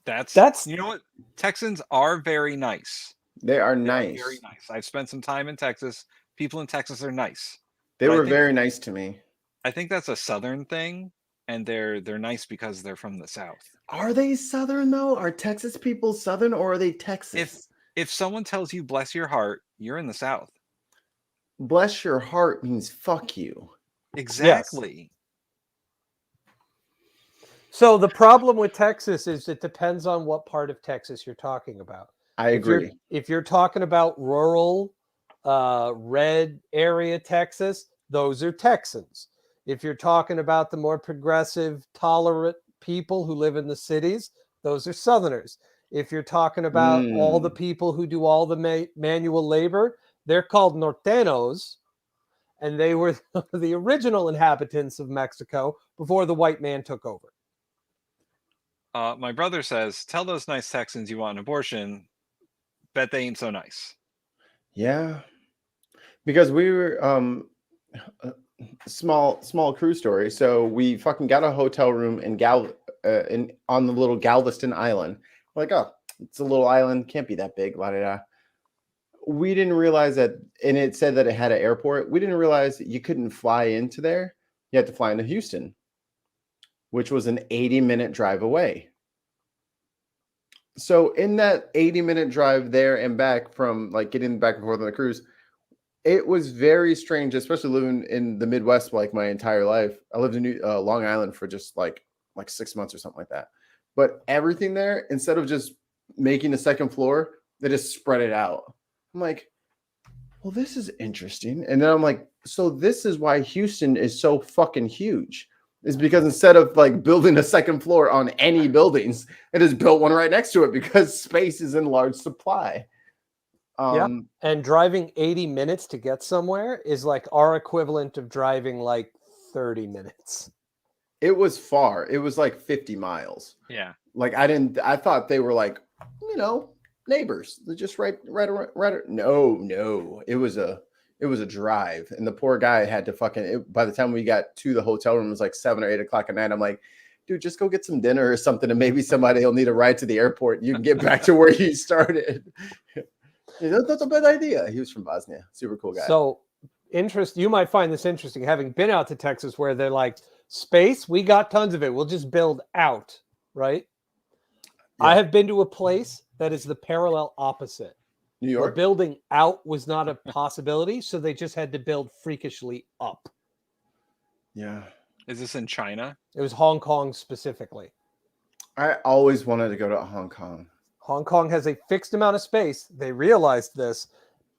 That's you know what? Texans are very nice. They are They nice. are very nice. I've spent some time in Texas. People in Texas are nice. They But I were think- very nice to me. I think that's a Southern thing, and they're nice because they're from the South. Are they Southern though? Are Texas people Southern or are they Texas? If someone tells you "bless your heart," you're in the South. Bless your heart means fuck you. Exactly. so the problem with Texas is it depends on what part of Texas you're talking about. I agree. If you're talking about rural, red area Texas, those are Texans. If you're talking about the more progressive, tolerant people who live in the cities, those are Southerners. If you're talking about all the people who do all the manual labor, they're called Norteños, and they were the original inhabitants of Mexico before the white man took over. My brother says, "Tell those nice Texans you want an abortion. Bet they ain't so nice." Yeah. Because we were small crew story. So we fucking got a hotel room in on the little Galveston Island. We're like, oh, it's a little island, can't be that big, la da da. We didn't realize that, and it said that it had an airport. We didn't realize that you couldn't fly into there. You had to fly into Houston. which was an 80-minute drive away. So in that 80-minute drive there and back from like getting back and forth on the cruise, it was very strange, especially living in the Midwest like my entire life. I lived in Long Island for just like 6 months or something like that. But everything there, instead of just making a second floor, they just spread it out. I'm like, well, this is interesting. And then I'm like, so this is why Houston is so fucking huge. Is because instead of like building a second floor on any buildings, it has built one right next to it because space is in large supply. And driving 80 minutes to get somewhere is like our equivalent of driving like 30 minutes. It was far. It was like 50 miles. Yeah. Like I thought they were like, neighbors. They're just right. No. It was a drive. And the poor guy had to by the time we got to the hotel room, it was like 7 or 8 o'clock at night. I'm like, dude, just go get some dinner or something. And maybe somebody will need a ride to the airport. You can get back to where you started. That's a bad idea. He was from Bosnia. Super cool guy. So you might find this interesting, having been out to Texas where they're like, space, we got tons of it. We'll just build out, right? Yeah. I have been to a place that is the parallel opposite. New Where York? building out was not a possibility, so they just had to build freakishly up. Yeah. Is this in China? It was Hong Kong specifically. I always wanted to go to Hong Kong. Hong Kong has a fixed amount of space. They realized this,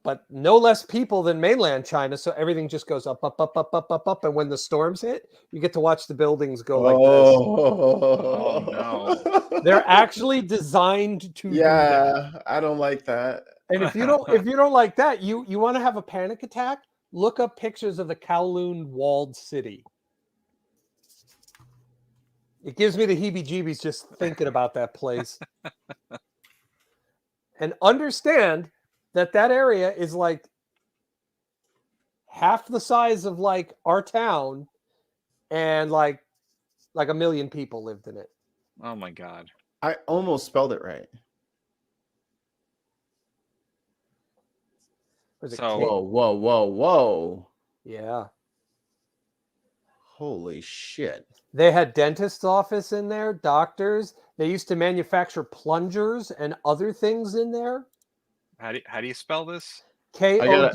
but no less people than mainland China. So everything just goes up, up, up, up, up, up, up. And when the storms hit, you get to watch the buildings go like this. Oh, no. They're actually designed to. Yeah, I don't like that. And if you don't like that, you want to have a panic attack, look up pictures of the Kowloon walled city. It gives me the heebie-jeebies just thinking about that place. And understand that area is like half the size of like our town, and like 1 million people lived in it. Oh my God. I almost spelled it right. Was it So- K- Whoa. Yeah. Holy shit. They had dentist's office in there, doctors. They used to manufacture plungers and other things in there. How do you spell this? Kowloon.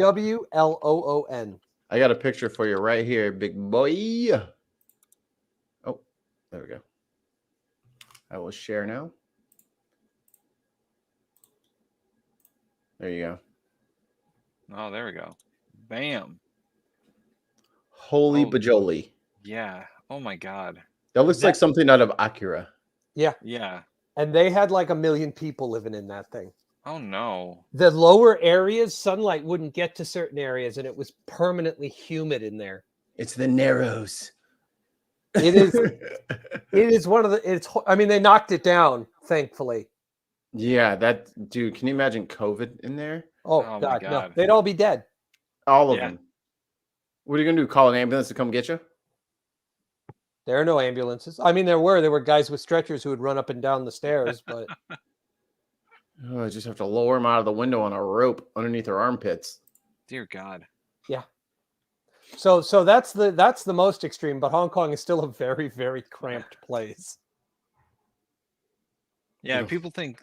I got a picture for you right here, big boy. Oh, there we go. I will share now. There you go. Oh, there we go. Bam. Holy Oh. bajoli. Yeah. Oh my God. That looks like something out of Akira. Yeah. Yeah. And they had like 1 million people living in that thing. Oh no. The lower areas, sunlight wouldn't get to certain areas, and it was permanently humid in there. It's the Narrows. It is. It is one of the. I mean, they knocked it down, thankfully. Yeah, dude, can you imagine COVID in there? Oh, Oh, my God, no, God. they'd all be dead. All of Yeah. them. What are you gonna do? Call an ambulance to come get you? There are no ambulances. I mean, there were guys with stretchers who would run up and down the stairs, but Oh, I just have to lower them out of the window on a rope underneath their armpits. Dear God. so that's the most extreme. But Hong Kong is still a very, very cramped place. Yeah, Ugh. people think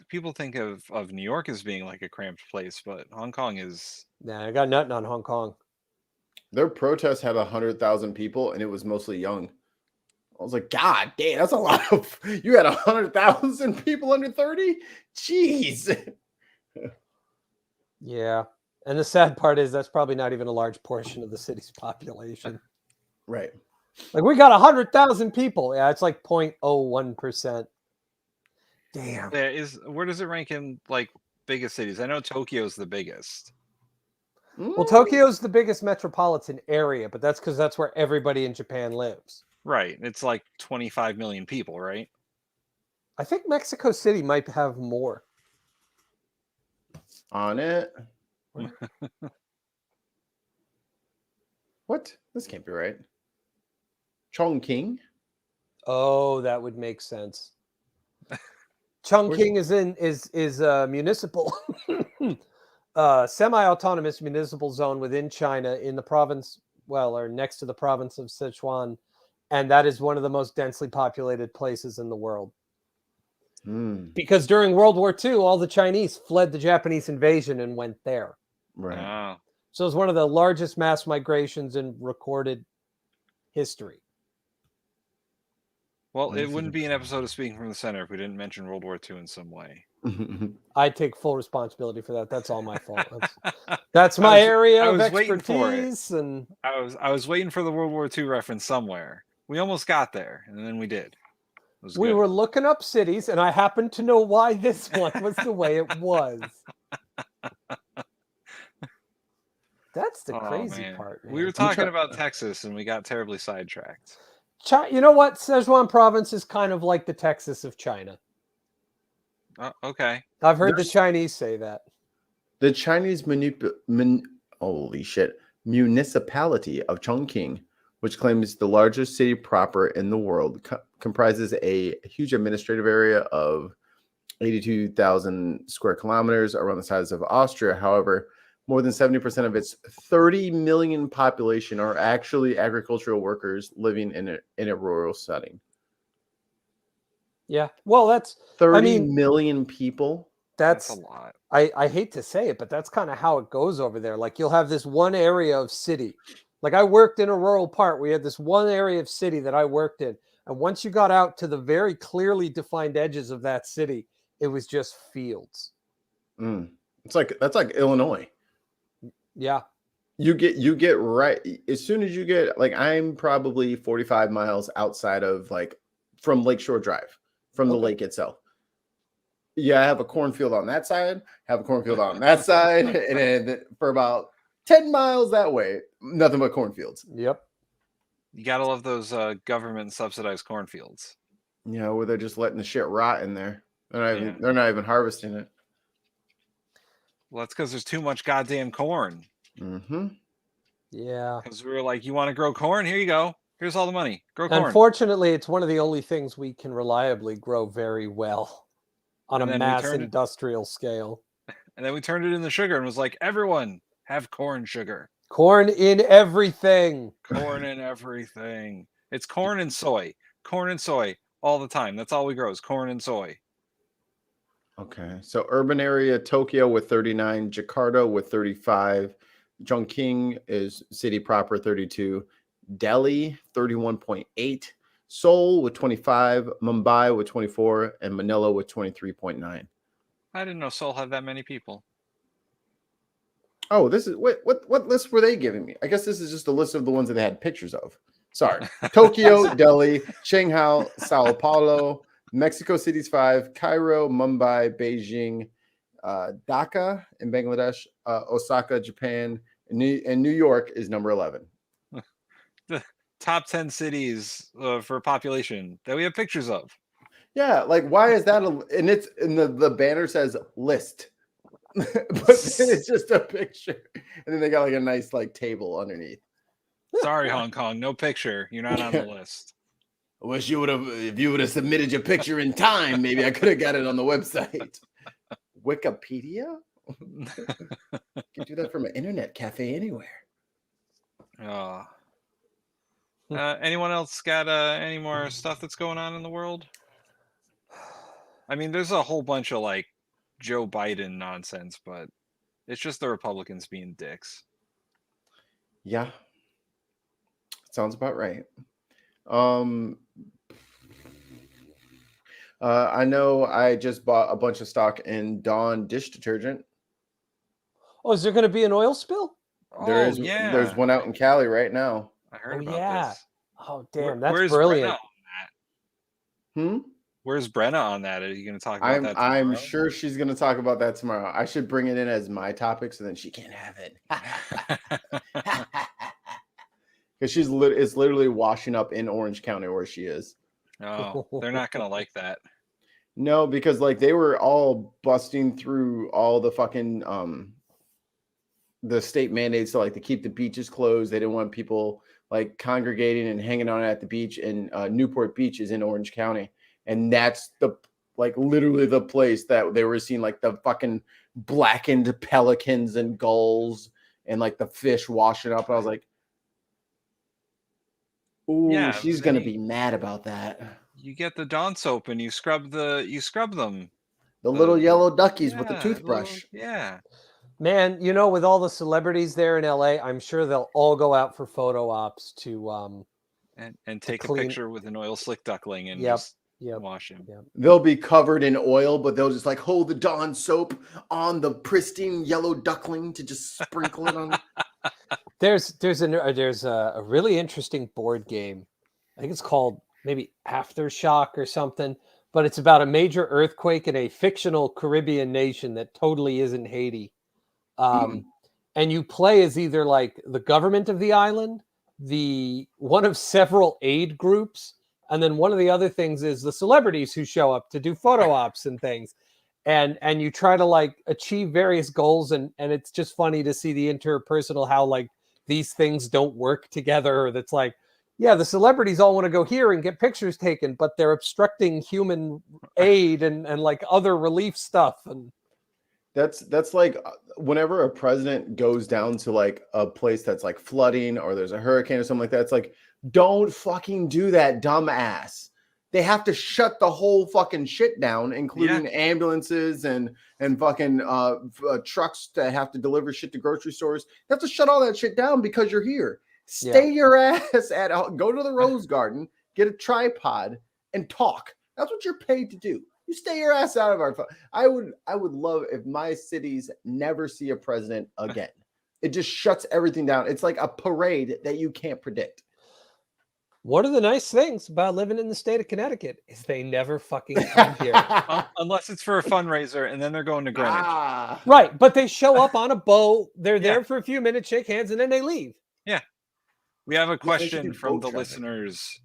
of New York as being like a cramped place, but Hong Kong is. Nah, I got nothing on Hong Kong. Their protest had 100,000 people, and it was mostly young. I was like, God damn, that's a lot of. You had 100,000 people under 30. Jeez. Yeah, and the sad part is that's probably not even a large portion of the city's population. Right. Like we got 100,000 people. Yeah, it's like 0.01%. Damn. Where does it rank in like biggest cities? I know Tokyo's the biggest. Well, Tokyo's the biggest metropolitan area, but that's because that's where everybody in Japan lives. Right. It's like 25 million people, right? I think Mexico City might have more. On it. What? This can't be right. Chongqing. Oh, that would make sense. Chongqing is a municipal, semi-autonomous municipal zone within China in the province, or next to the province of Sichuan, And that is one of the most densely populated places in the world. Mm, Because during World War II, all the Chinese fled the Japanese invasion and went there. right. Oh. So it's one of the largest mass migrations in recorded history. Well, it That's wouldn't be an episode of Speaking from the Center if we didn't mention World War II in some way. I take full responsibility for that. That's all my fault. That's my area I of was waiting for it. expertise. And I was waiting for the World War II reference somewhere. We almost got there, and then we did. It was we good. were looking up cities, and I happened to know why this one was the way it was. That's the Oh, crazy man. part, man. We were talking about Texas, and we got terribly sidetracked. You know what? Sichuan province is kind of like the Texas of China. Okay. I've heard the There's- Chinese say that. The Chinese holy shit, municipality of Chongqing, which claims the largest city proper in the world, comprises a huge administrative area of 82,000 square kilometers, around the size of Austria. However, more than 70% of its 30 million population are actually agricultural workers living in a rural setting. Yeah. Well, that's 30 million people. That's a lot. I hate to say it, but that's kind of how it goes over there. Like you'll have this one area of city. Like I worked in a rural part. We had this one area of city that I worked in. And once you got out to the very clearly defined edges of that city, it was just fields. That's like Illinois. Yeah. You get right as soon as you get like I'm probably 45 miles outside of like from Lakeshore Drive, from the lake itself. Yeah, I have a cornfield on that side, have a cornfield on that side, and then for about 10 miles that way, nothing but cornfields. Yep. You gotta love those government subsidized cornfields. You know, where they're just letting the shit rot in there. They're not even harvesting it. Well, that's because there's too much goddamn corn. Mm-hmm. Yeah. Because we were like, you want to grow corn? Here you go. Here's all the money. Grow corn. Unfortunately, it's one of the only things we can reliably grow very well on And a then we mass turned it- industrial scale. And then we turned it into sugar and was like, everyone have corn sugar. Corn in everything. Corn and everything. It's corn and soy. Corn and soy all the time. That's all we grow is corn and soy. Okay. So urban area, Tokyo with 39, Jakarta with 35, Chongqing is city proper 32, Delhi 31.8, Seoul with 25, Mumbai with 24, and Manila with 23.9. I didn't know Seoul had that many people. Oh, this is what list were they giving me? I guess this is just a list of the ones that they had pictures of. Sorry. Tokyo, Delhi, Shanghai, Sao Paulo, Mexico City's 5, Cairo, Mumbai, Beijing, Dhaka in Bangladesh, Osaka, Japan, and New York is number 11. The top 10 cities for population that we have pictures of. Yeah, like why is that? And it's in the banner says list, but then it's just a picture, and then they got like a nice like table underneath. Sorry, Hong Kong, no picture. You're not on the list. I wish you would have, if you would have submitted your picture in time, maybe I could have got it on the website. Wikipedia? You can do that from an internet cafe anywhere. Anyone else got any more stuff that's going on in the world? I mean, there's a whole bunch of like Joe Biden nonsense, but it's just the Republicans being dicks. Yeah. Sounds about right. I know I just bought a bunch of stock in Dawn dish detergent. Oh, is there going to be an oil spill? There's one out in Cali right now. I heard about yeah. this. Oh, damn. That's Where's brilliant. Brenna on that? Hmm? Where's Brenna on that? Are you going to talk about that I'm tomorrow? sure she's going to talk about that tomorrow. I should bring it in as my topic so then she can't have it. Because it's literally washing up in Orange County where she is. Oh, they're not going to like that. No, because like they were all busting through all the fucking the state mandates to like to keep the beaches closed. They didn't want people like congregating and hanging out at the beach. And Newport Beach is in Orange County, and that's the like literally the place that they were seeing like the fucking blackened pelicans and gulls and like the fish washing up. And I was like, Ooh, Yeah, she's then gonna be mad about that. you get the Dawn soap and you scrub them. The little The yellow duckies with the yeah, toothbrush. yeah. Man, with all the celebrities there in LA, I'm sure they'll all go out for photo ops to And take a clean. picture with an oil slick duckling and Yep, just yep, wash him. yep. They'll be covered in oil, but they'll just like hold the Dawn soap on the pristine yellow duckling to just sprinkle it on. There's a really interesting board game. I think it's called maybe Aftershock or something, but it's about a major earthquake in a fictional Caribbean nation that totally isn't Haiti. And you play as either like the government of the island, the one of several aid groups, and then one of the other things is the celebrities who show up to do photo ops and things. And you try to like achieve various goals, and it's just funny to see the interpersonal, how like these things don't work together. Or that's like, yeah, the celebrities all want to go here and get pictures taken, but they're obstructing human aid and like other relief stuff. And That's like whenever a president goes down to like a place that's like flooding or there's a hurricane or something like that, it's like, don't fucking do that, dumbass. They have to shut the whole fucking shit down, including ambulances and fucking trucks that have to deliver shit to grocery stores. They have to shut all that shit down because you're here. Stay your ass at go to the Rose Garden, get a tripod, and talk. That's what you're paid to do. You stay your ass out of our phone. I would love if my cities never see a president again. It just shuts everything down. It's like a parade that you can't predict. one of the nice things about living in the state of Connecticut is they never fucking come here. Unless it's for a fundraiser, and then they're going to Greenwich. Right, but they show up on a boat. They're there for a few minutes, shake hands, and then they leave. Yeah. We have a they should question do from boat the traffic. listeners.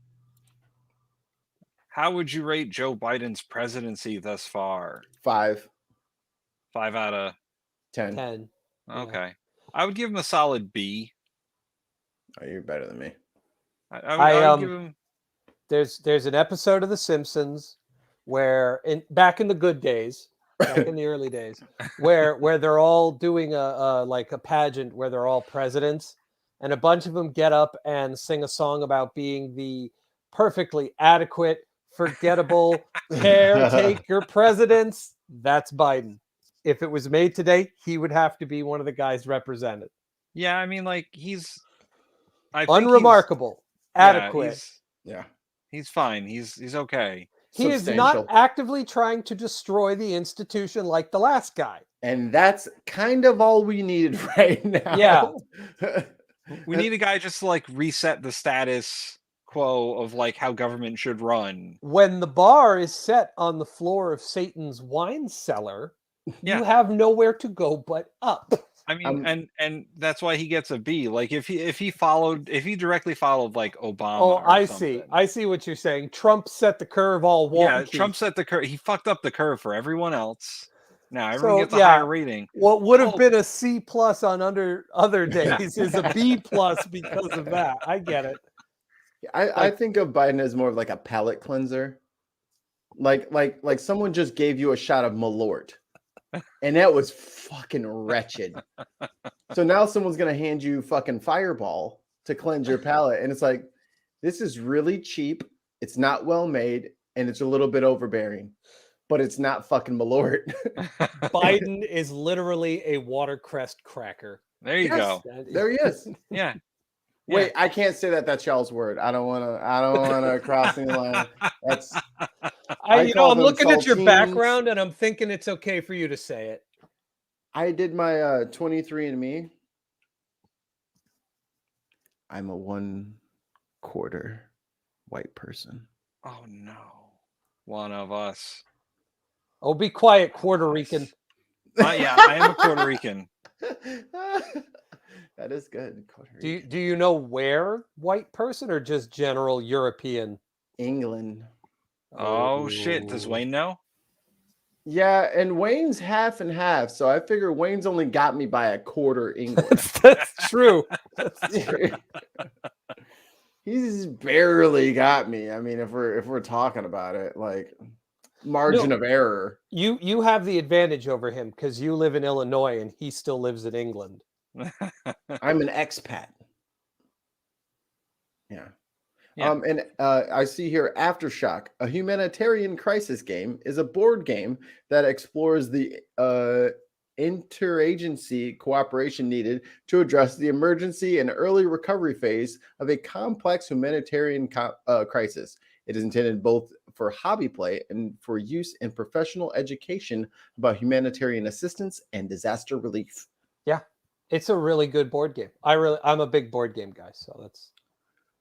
How would you rate Joe Biden's presidency thus far? 5, 5 out of 10. 10. okay. I would give him a solid B. Oh, you're better than me. I would give him. There's an episode of The Simpsons where back in the good days, back in the early days, where they're all doing a pageant where they're all presidents, and a bunch of them get up and sing a song about being the perfectly adequate, forgettable caretaker presidents. That's Biden. If it was made today, he would have to be one of the guys represented. Yeah, I mean, like he's Unremarkable, adequate. He's fine. He's okay. He is not actively trying to destroy the institution like the last guy. And that's kind of all we needed right now. Yeah. We need a guy just to like reset the status quo of like how government should run. When the bar is set on the floor of Satan's wine cellar, you have nowhere to go but up. I mean, and that's why he gets a B. Like if he directly followed like Obama. Oh, I see what you're saying. Trump set the curve all wonky. Yeah, Trump set the curve. He fucked up the curve for everyone else. Now everyone gets a higher rating. What would have been a C+ on other days is a B+ because of that. I get it. I think of Biden as more of like a palate cleanser. Like someone just gave you a shot of Malort. And that was fucking wretched. So now someone's going to hand you fucking Fireball to cleanse your palate. And it's like, this is really cheap. It's not well made. And it's a little bit overbearing. But it's not fucking Malort. Biden is literally a watercress cracker. There you go. There he is. Yeah. Wait, I can't say that. That's y'all's word. I don't want to cross any line. That's. I'm looking at your background and I'm thinking it's okay for you to say it. I did my 23andMe. I'm a 1/4 white person. Oh no, one of us. Oh, be quiet, Puerto Rican. Yeah, I am a Puerto Rican. That is good. Do you know where white person or just general European? England. Oh shit! Does Wayne know? Yeah, and Wayne's half and half, so I figure Wayne's only got me by 1/4 England. That's true. He's barely got me. I mean, if we're talking about it, like margin of error. You have the advantage over him because you live in Illinois and he still lives in England. I'm an expat. Yeah. Yeah. And I see here Aftershock, a humanitarian crisis game, is a board game that explores the interagency cooperation needed to address the emergency and early recovery phase of a complex humanitarian crisis. It is intended both for hobby play and for use in professional education about humanitarian assistance and disaster relief. Yeah, it's a really good board game. I'm a big board game guy, so that's.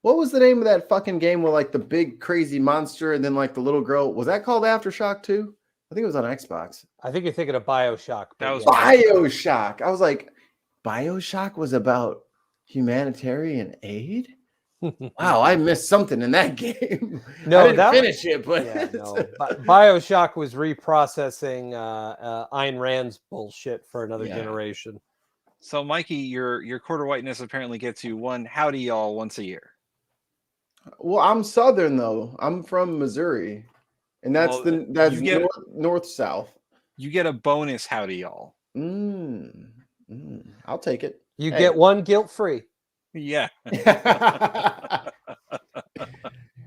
What was the name of that fucking game with like the big crazy monster and then like the little girl? Was that called Aftershock too? I think it was on Xbox. I think you're thinking of BioShock. That was BioShock. I was like, BioShock was about humanitarian aid? Wow, I missed something in that game. No, I didn't that finish it, but yeah, no. BioShock was reprocessing Ayn Rand's bullshit for another Yeah. generation. So, Mikey, your quarter whiteness apparently gets you one howdy y'all once a year. well, I'm Southern though. I'm from Missouri, and that's Well, that's you get- north south. You get a bonus howdy y'all. I'll take it. You Hey. get one guilt free. Yeah.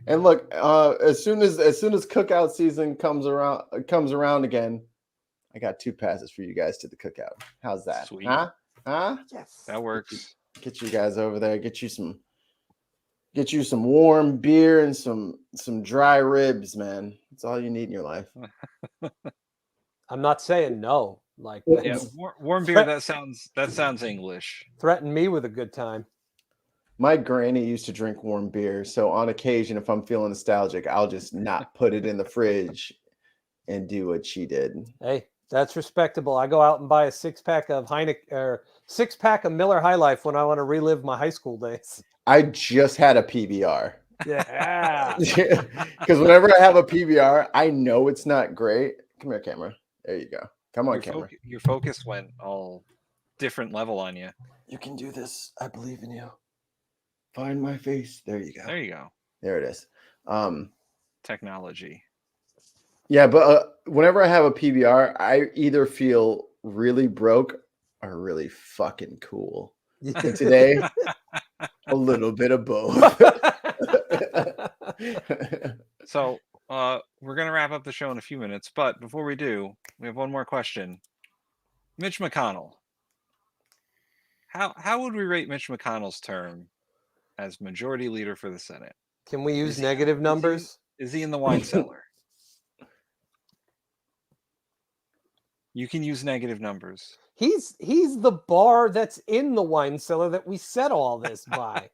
And look, as soon as cookout season comes around again, I got 2 passes for you guys to the cookout. How's that? Sweet. Huh? Yes. That works. Get you guys over there. Get you some warm beer and some dry ribs, man. That's all you need in your life. I'm not saying no. Like Yeah, warm beer. That sounds English. threaten me with a good time. My granny used to drink warm beer, so on occasion, if I'm feeling nostalgic, I'll just not put it in the fridge and do what she did. Hey, that's respectable. I go out and buy a 6-pack of Heineken or 6-pack of Miller High Life when I want to relive my high school days. I just had a PBR. Yeah. Because whenever I have a PBR, I know it's not great. Come here, camera. There you go. Come on, camera. Your focus went all different level on you. You can do this. I believe in you. Find my face. There you go. There you go. There it is. Technology. Yeah, but whenever I have a PBR, I either feel really broke or really fucking cool. And today, a little bit of both. So we're gonna wrap up the show in a few minutes, but before we do, we have one more question. Mitch McConnell. How would we rate Mitch McConnell's term as majority leader for the Senate? Can we use Is he- negative numbers? Is he in the wine cellar? You can use negative numbers. He's the bar that's in the wine cellar that we set all this by.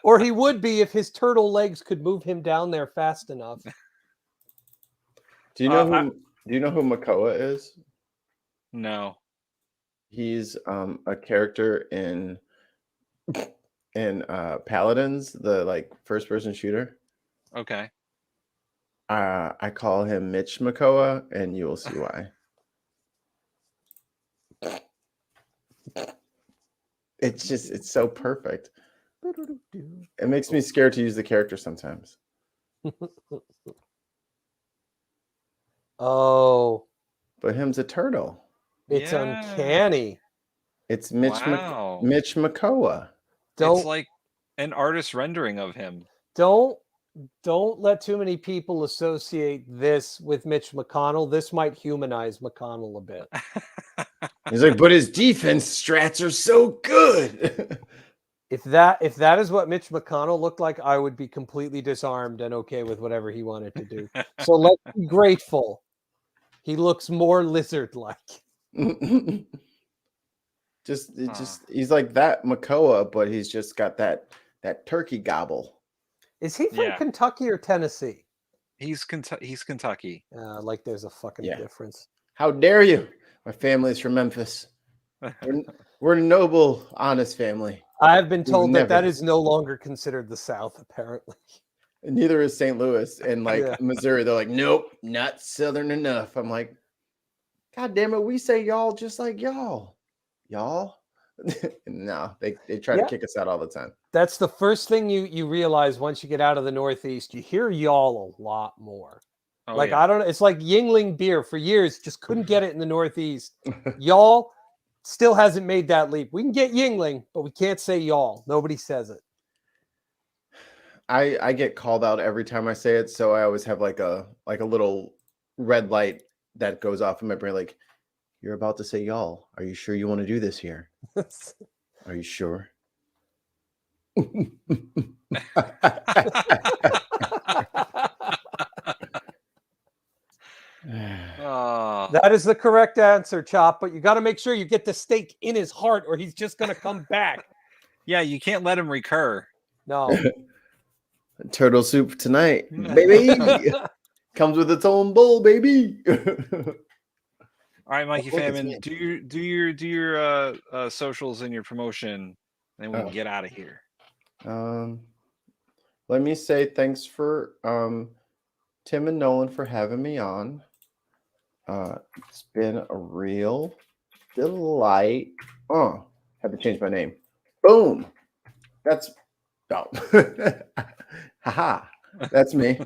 Or he would be if his turtle legs could move him down there fast enough. Do you know who Makoa is? No. He's a character in Paladins, the like first person shooter. Okay. I call him Mitch Makoa, and you will see why. It's so perfect. It makes me scared to use the character sometimes. Oh, But him's a turtle. it's Yeah. uncanny. It's Mitch Wow. Mitch Makoa. Don't It's like an artist rendering of him. don't let too many people associate this with Mitch McConnell. This might humanize McConnell a bit. He's like, but his defense strats are so good. If that is what Mitch McConnell looked like, I would be completely disarmed and okay with whatever he wanted to do. So let's be grateful. He looks more lizard-like. He's like that Makoa, but he's just got that turkey gobble. Is he from Yeah. Kentucky or Tennessee? He's Kentucky. Like there's a fucking Yeah. difference. How dare you? My family's from Memphis. We're a noble, honest family. I have been told that never- is no longer considered the South, apparently. And neither is St. Louis and like Yeah. Missouri. They're like, nope, not Southern enough. I'm like, God damn it, we say y'all just like y'all. Y'all? No, they try Yeah. to kick us out all the time. That's the first thing you realize once you get out of the Northeast. You hear y'all a lot more. Oh, Like yeah. I don't know, it's like Yingling beer for years, just couldn't get it in the Northeast. Y'all still hasn't made that leap. We can get Yingling, but we can't say y'all. Nobody says it. I get called out every time I say it, so I always have like a little red light that goes off in my brain, like, you're about to say y'all. Are you sure you want to do this here? Are you sure? That is the correct answer, Chop. But you got to make sure you get the stake in his heart, or he's just going to come back. Yeah, you can't let him recur. No. Turtle soup tonight, baby. Comes with its own bowl, baby. All right, Mikey Look, it's Famine, me. do your socials and your promotion, and then we can Oh. get out of here. Let me say thanks for Tim and Nolan for having me on. It's been a real delight. Oh, had to change my name. Boom. That's haha. That's me.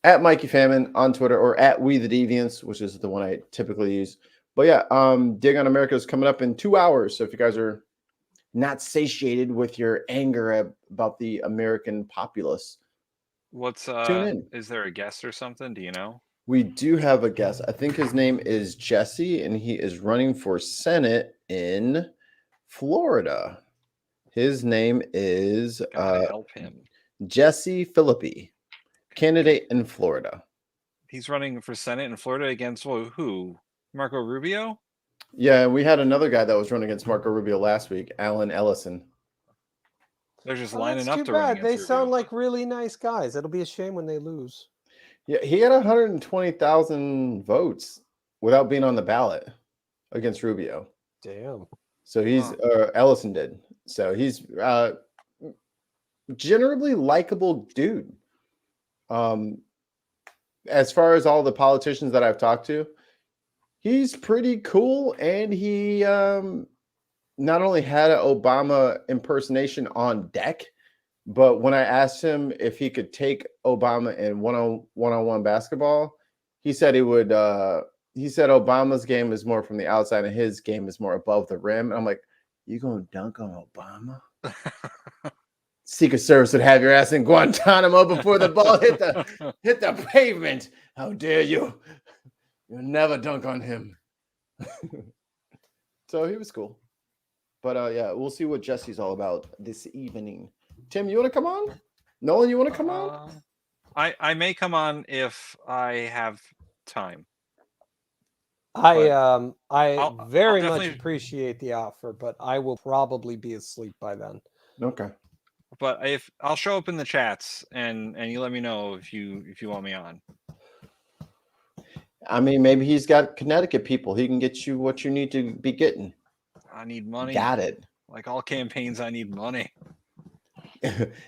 At Mikey Famine on Twitter, or at We the Deviants, which is the one I typically use. But yeah, Dig on America is coming up in 2 hours. So if you guys are not satiated with your anger about the American populace, What's tune in. Is there a guest or something? Do you know? We do have a guest. I think his name is Jesse, and he is running for Senate in Florida. His name is Gotta help him. Jesse Philippi, candidate in Florida. He's running for Senate in Florida against who? Marco Rubio? Yeah, we had another guy that was running against Marco Rubio last week, Alan Ellison. They're just Oh, lining that's up too to run bad. against They Rubio. sound like really nice guys. It'll be a shame when they lose. Yeah, he had 120,000 votes without being on the ballot against Rubio. Damn. So he's Ellison did. So he's generally likable dude. As far as all the politicians that I've talked to, he's pretty cool, and he not only had an Obama impersonation on deck, but when I asked him if he could take Obama in one-on-one basketball, he said he would. He said Obama's game is more from the outside, and his game is more above the rim. And I'm like, you gonna dunk on Obama? Secret Service would have your ass in Guantanamo before the ball hit the pavement. How dare you? You'll never dunk on him. So he was cool. But yeah, we'll see what Jesse's all about this evening. Tim, you want to come on? Nolan, you want to come on? I may come on if I have time. I very I'll much definitely- appreciate the offer, but I will probably be asleep by then. Okay. But if I'll show up in the chats and you let me know if you want me on. I mean, maybe he's got Connecticut people. He can get you what you need to be getting. I need money. Got it. Like all campaigns, I need money.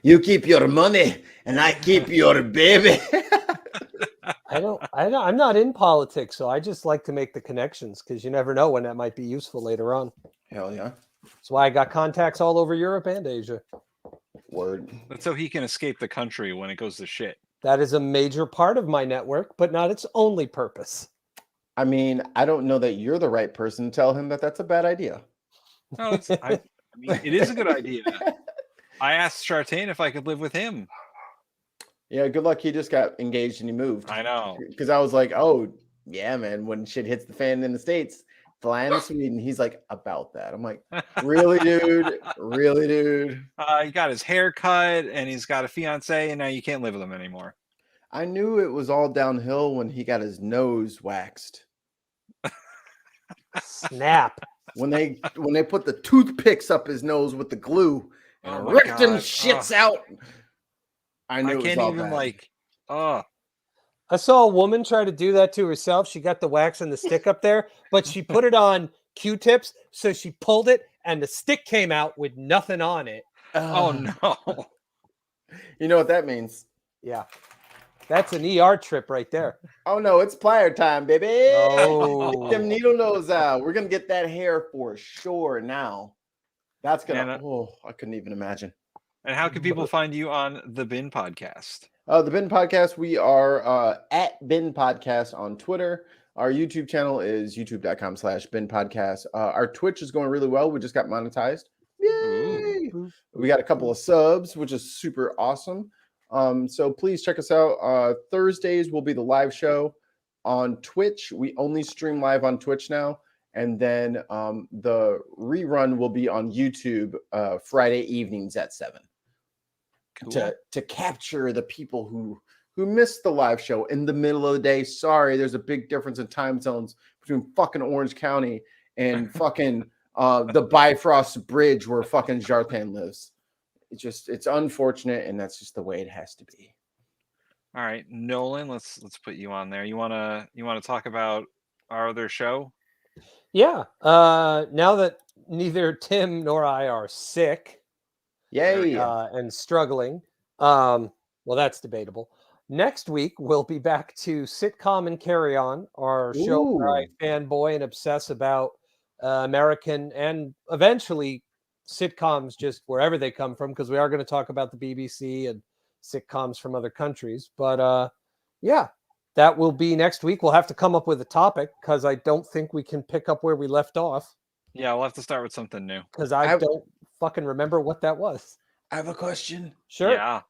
You keep your money, and I keep your baby. I'm not in politics, so I just like to make the connections because you never know when that might be useful later on. Hell yeah. That's why I got contacts all over Europe and Asia. Word. That's so he can escape the country when it goes to shit. That is a major part of my network, but not its only purpose. I mean, I don't know that you're the right person to tell him that that's a bad idea. No, I mean, it is a good idea. I asked Chartain if I could live with him. Yeah, good luck. He just got engaged and he moved. I know. Because I was like, oh, yeah, man, when shit hits the fan in the States, flying to Sweden. He's like, about that. I'm like, really, dude? Really, dude? He got his hair cut and he's got a fiance, and now you can't live with him anymore. I knew it was all downhill when he got his nose waxed. Snap. When they put the toothpicks up his nose with the glue and Oh my ripped them God. shits out. I knew I it was can't all even bad. I saw a woman try to do that to herself. She got the wax and the stick up there, but she put it on Q-tips, so she pulled it and the stick came out with nothing on it. Oh no. You know what that means? Yeah. That's an ER trip right there. Oh no, it's plier time, baby. Oh. Get them needle nose out. We're gonna get that hair for sure now. That's gonna. And, oh, I couldn't even imagine. And how can people find you on the Bin Podcast? The Bin Podcast. We are at Bin Podcast on Twitter. Our YouTube channel is youtube.com/Bin Podcast. Our Twitch is going really well. We just got monetized. Yay! Ooh. We got a couple of subs, which is super awesome. So please check us out. Thursdays will be the live show on Twitch. We only stream live on Twitch now. And then the rerun will be on YouTube Friday evenings at 7 Cool. to capture the people who missed the live show in the middle of the day. Sorry, there's a big difference in time zones between fucking Orange County and fucking the Bifrost Bridge where fucking Jartan lives. It's unfortunate, and that's just the way it has to be. All right, Nolan, let's put you on there. You wanna talk about our other show? Yeah. Now that neither Tim nor I are sick Yay! and struggling, well, that's debatable. Next week we'll be back to Sitcom and Carry On, our show where I Ooh. fanboy and obsess about American and eventually sitcoms just wherever they come from, because we are going to talk about the BBC and sitcoms from other countries. But yeah, that will be next week. We'll have to come up with a topic because I don't think we can pick up where we left off Yeah, we'll have to start with something new. because I don't fucking remember what that was. I have a question. Sure. Yeah.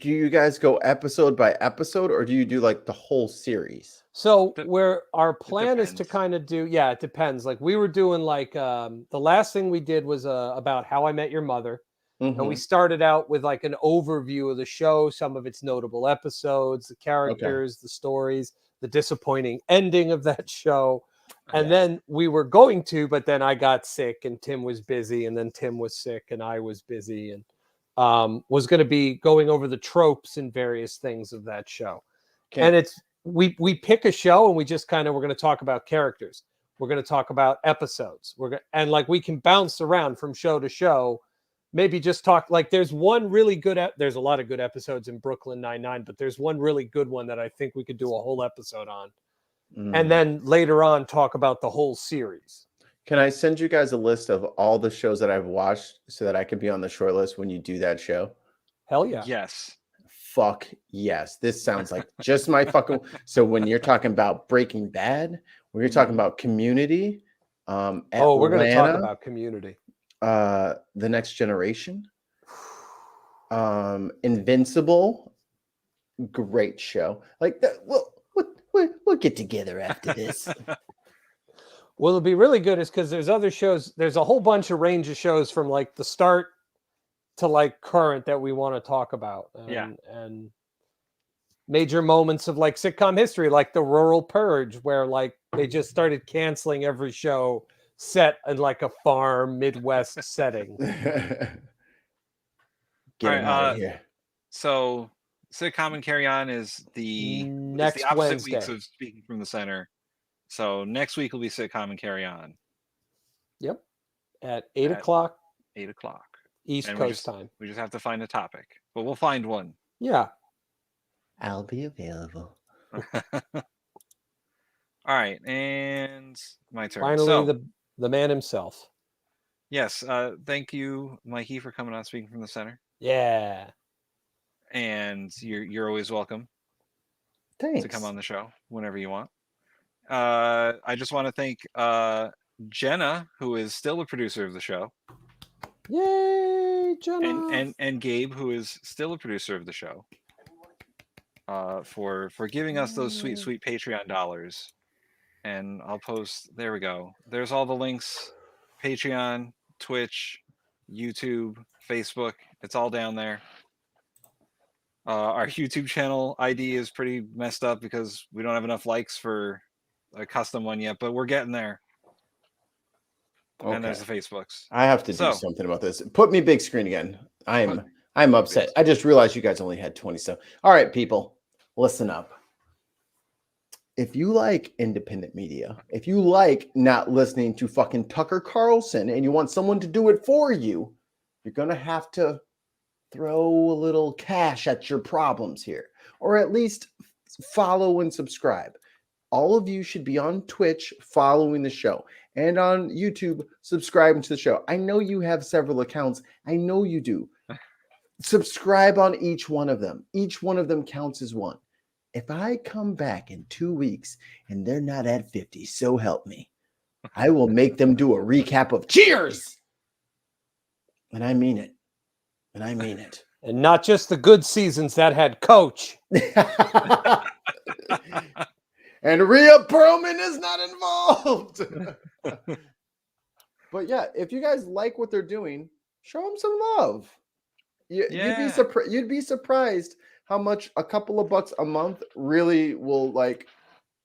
Do you guys go episode by episode, or do you do like the whole series? So It- where our plan is to depends. kind of do, yeah, it depends. Like we were doing like the last thing we did was about How I Met Your Mother. And we started out with like an overview of the show, some of its notable episodes, the characters, the stories, the disappointing ending of that show. And then we were going to, but then I got sick and Tim was busy, and then Tim was sick and I was busy, and was going to be going over the tropes and various things of that show. And it's we pick a show and we just kind of we're going to talk about characters. We're going to talk about episodes. And like we can bounce around from show to show. Maybe just talk like there's one really good. There's a lot of good episodes in Brooklyn Nine-Nine, but there's one really good one that I think we could do a whole episode on, and then later on talk about the whole series. Can I send you guys a list of all the shows that I've watched so that I can be on the short list when you do that show? Hell yeah. Yes. Fuck yes. This sounds like just my fucking. So when you're talking about Breaking Bad, when you're talking about Community, Oh, we're going to talk Atlanta, about Community. The Next Generation, Invincible, great show. Like that. We'll get together after this. Well, it'll be really good is because there's other shows. There's a whole bunch of range of shows from like the start to like current that we want to talk about. And major moments of like sitcom history, like the Rural Purge, where like they just started canceling every show set in like a farm Midwest setting. Get All him right, out of here. So Sitcom and Carry On is the Next opposite Wednesday. weeks of Speaking from the Center. So next week will be Sitcom and Carry On. Yep. At 8 At o'clock 8 o'clock. East And Coast time. We just have to find a topic, but we'll find one. Yeah. I'll be available. All right, and my turn. Finally, So, the man himself. yes, thank you, Mikey, for coming on Speaking from the Center. Yeah. And you're always welcome Thanks. to come on the show whenever you want. I just want to thank Jenna, who is still a producer of the show, Yay, Jenna. and Gabe, who is still a producer of the show, for giving us those sweet Patreon dollars. And I'll post. There we go. There's all the links: Patreon, Twitch, YouTube, Facebook. It's all down there. Our YouTube channel ID is pretty messed up because we don't have enough likes for a custom one yet, but we're getting there. Okay. And there's the Facebooks. I have to do So- something about this. Put me big screen again. I'm upset. I just realized you guys only had 20 stuff. All right, people, listen up. If you like independent media, if you like not listening to fucking Tucker Carlson and you want someone to do it for you, you're going to have to throw a little cash at your problems here, or at least follow and subscribe. All of you should be on Twitch following the show and on YouTube subscribing to the show. I know you have several accounts. I know you do. Subscribe on each one of them. Each one of them counts as one. If I come back in 2 weeks and they're not at 50, so help me, I will make them do a recap of Cheers. And I mean it. and I mean it. And not just the good seasons that had Coach. And Rhea Perlman is not involved. But yeah, if you guys like what they're doing, show them some love. Yeah. You'd be surprised how much a couple of bucks a month really will like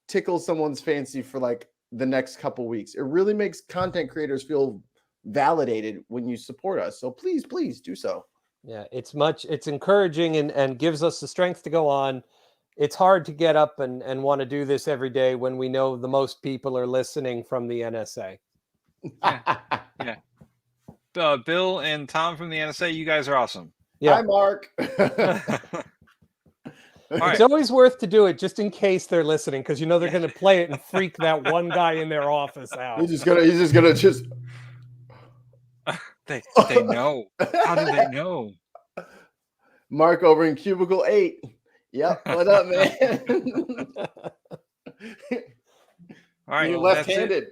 tickle someone's fancy for like the next couple weeks. It really makes content creators feel validated when you support us. So please do so. Yeah, it's encouraging and gives us the strength to go on. It's hard to get up and want to do this every day when we know the most people are listening from the NSA. Yeah. Bill and Tom from the NSA, you guys are awesome. Yeah. Hi, Mark. All It's right. always worth to do it just in case they're listening, because they're going to play it and freak that one guy in their office out. He's just gonna They know. How do they know? Mark over in cubicle 8. Yep. What up, man? All right. You're That's it. left-handed.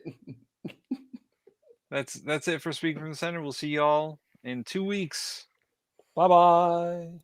That's it for Speaking from the Center. We'll see y'all in 2 weeks. Bye-bye.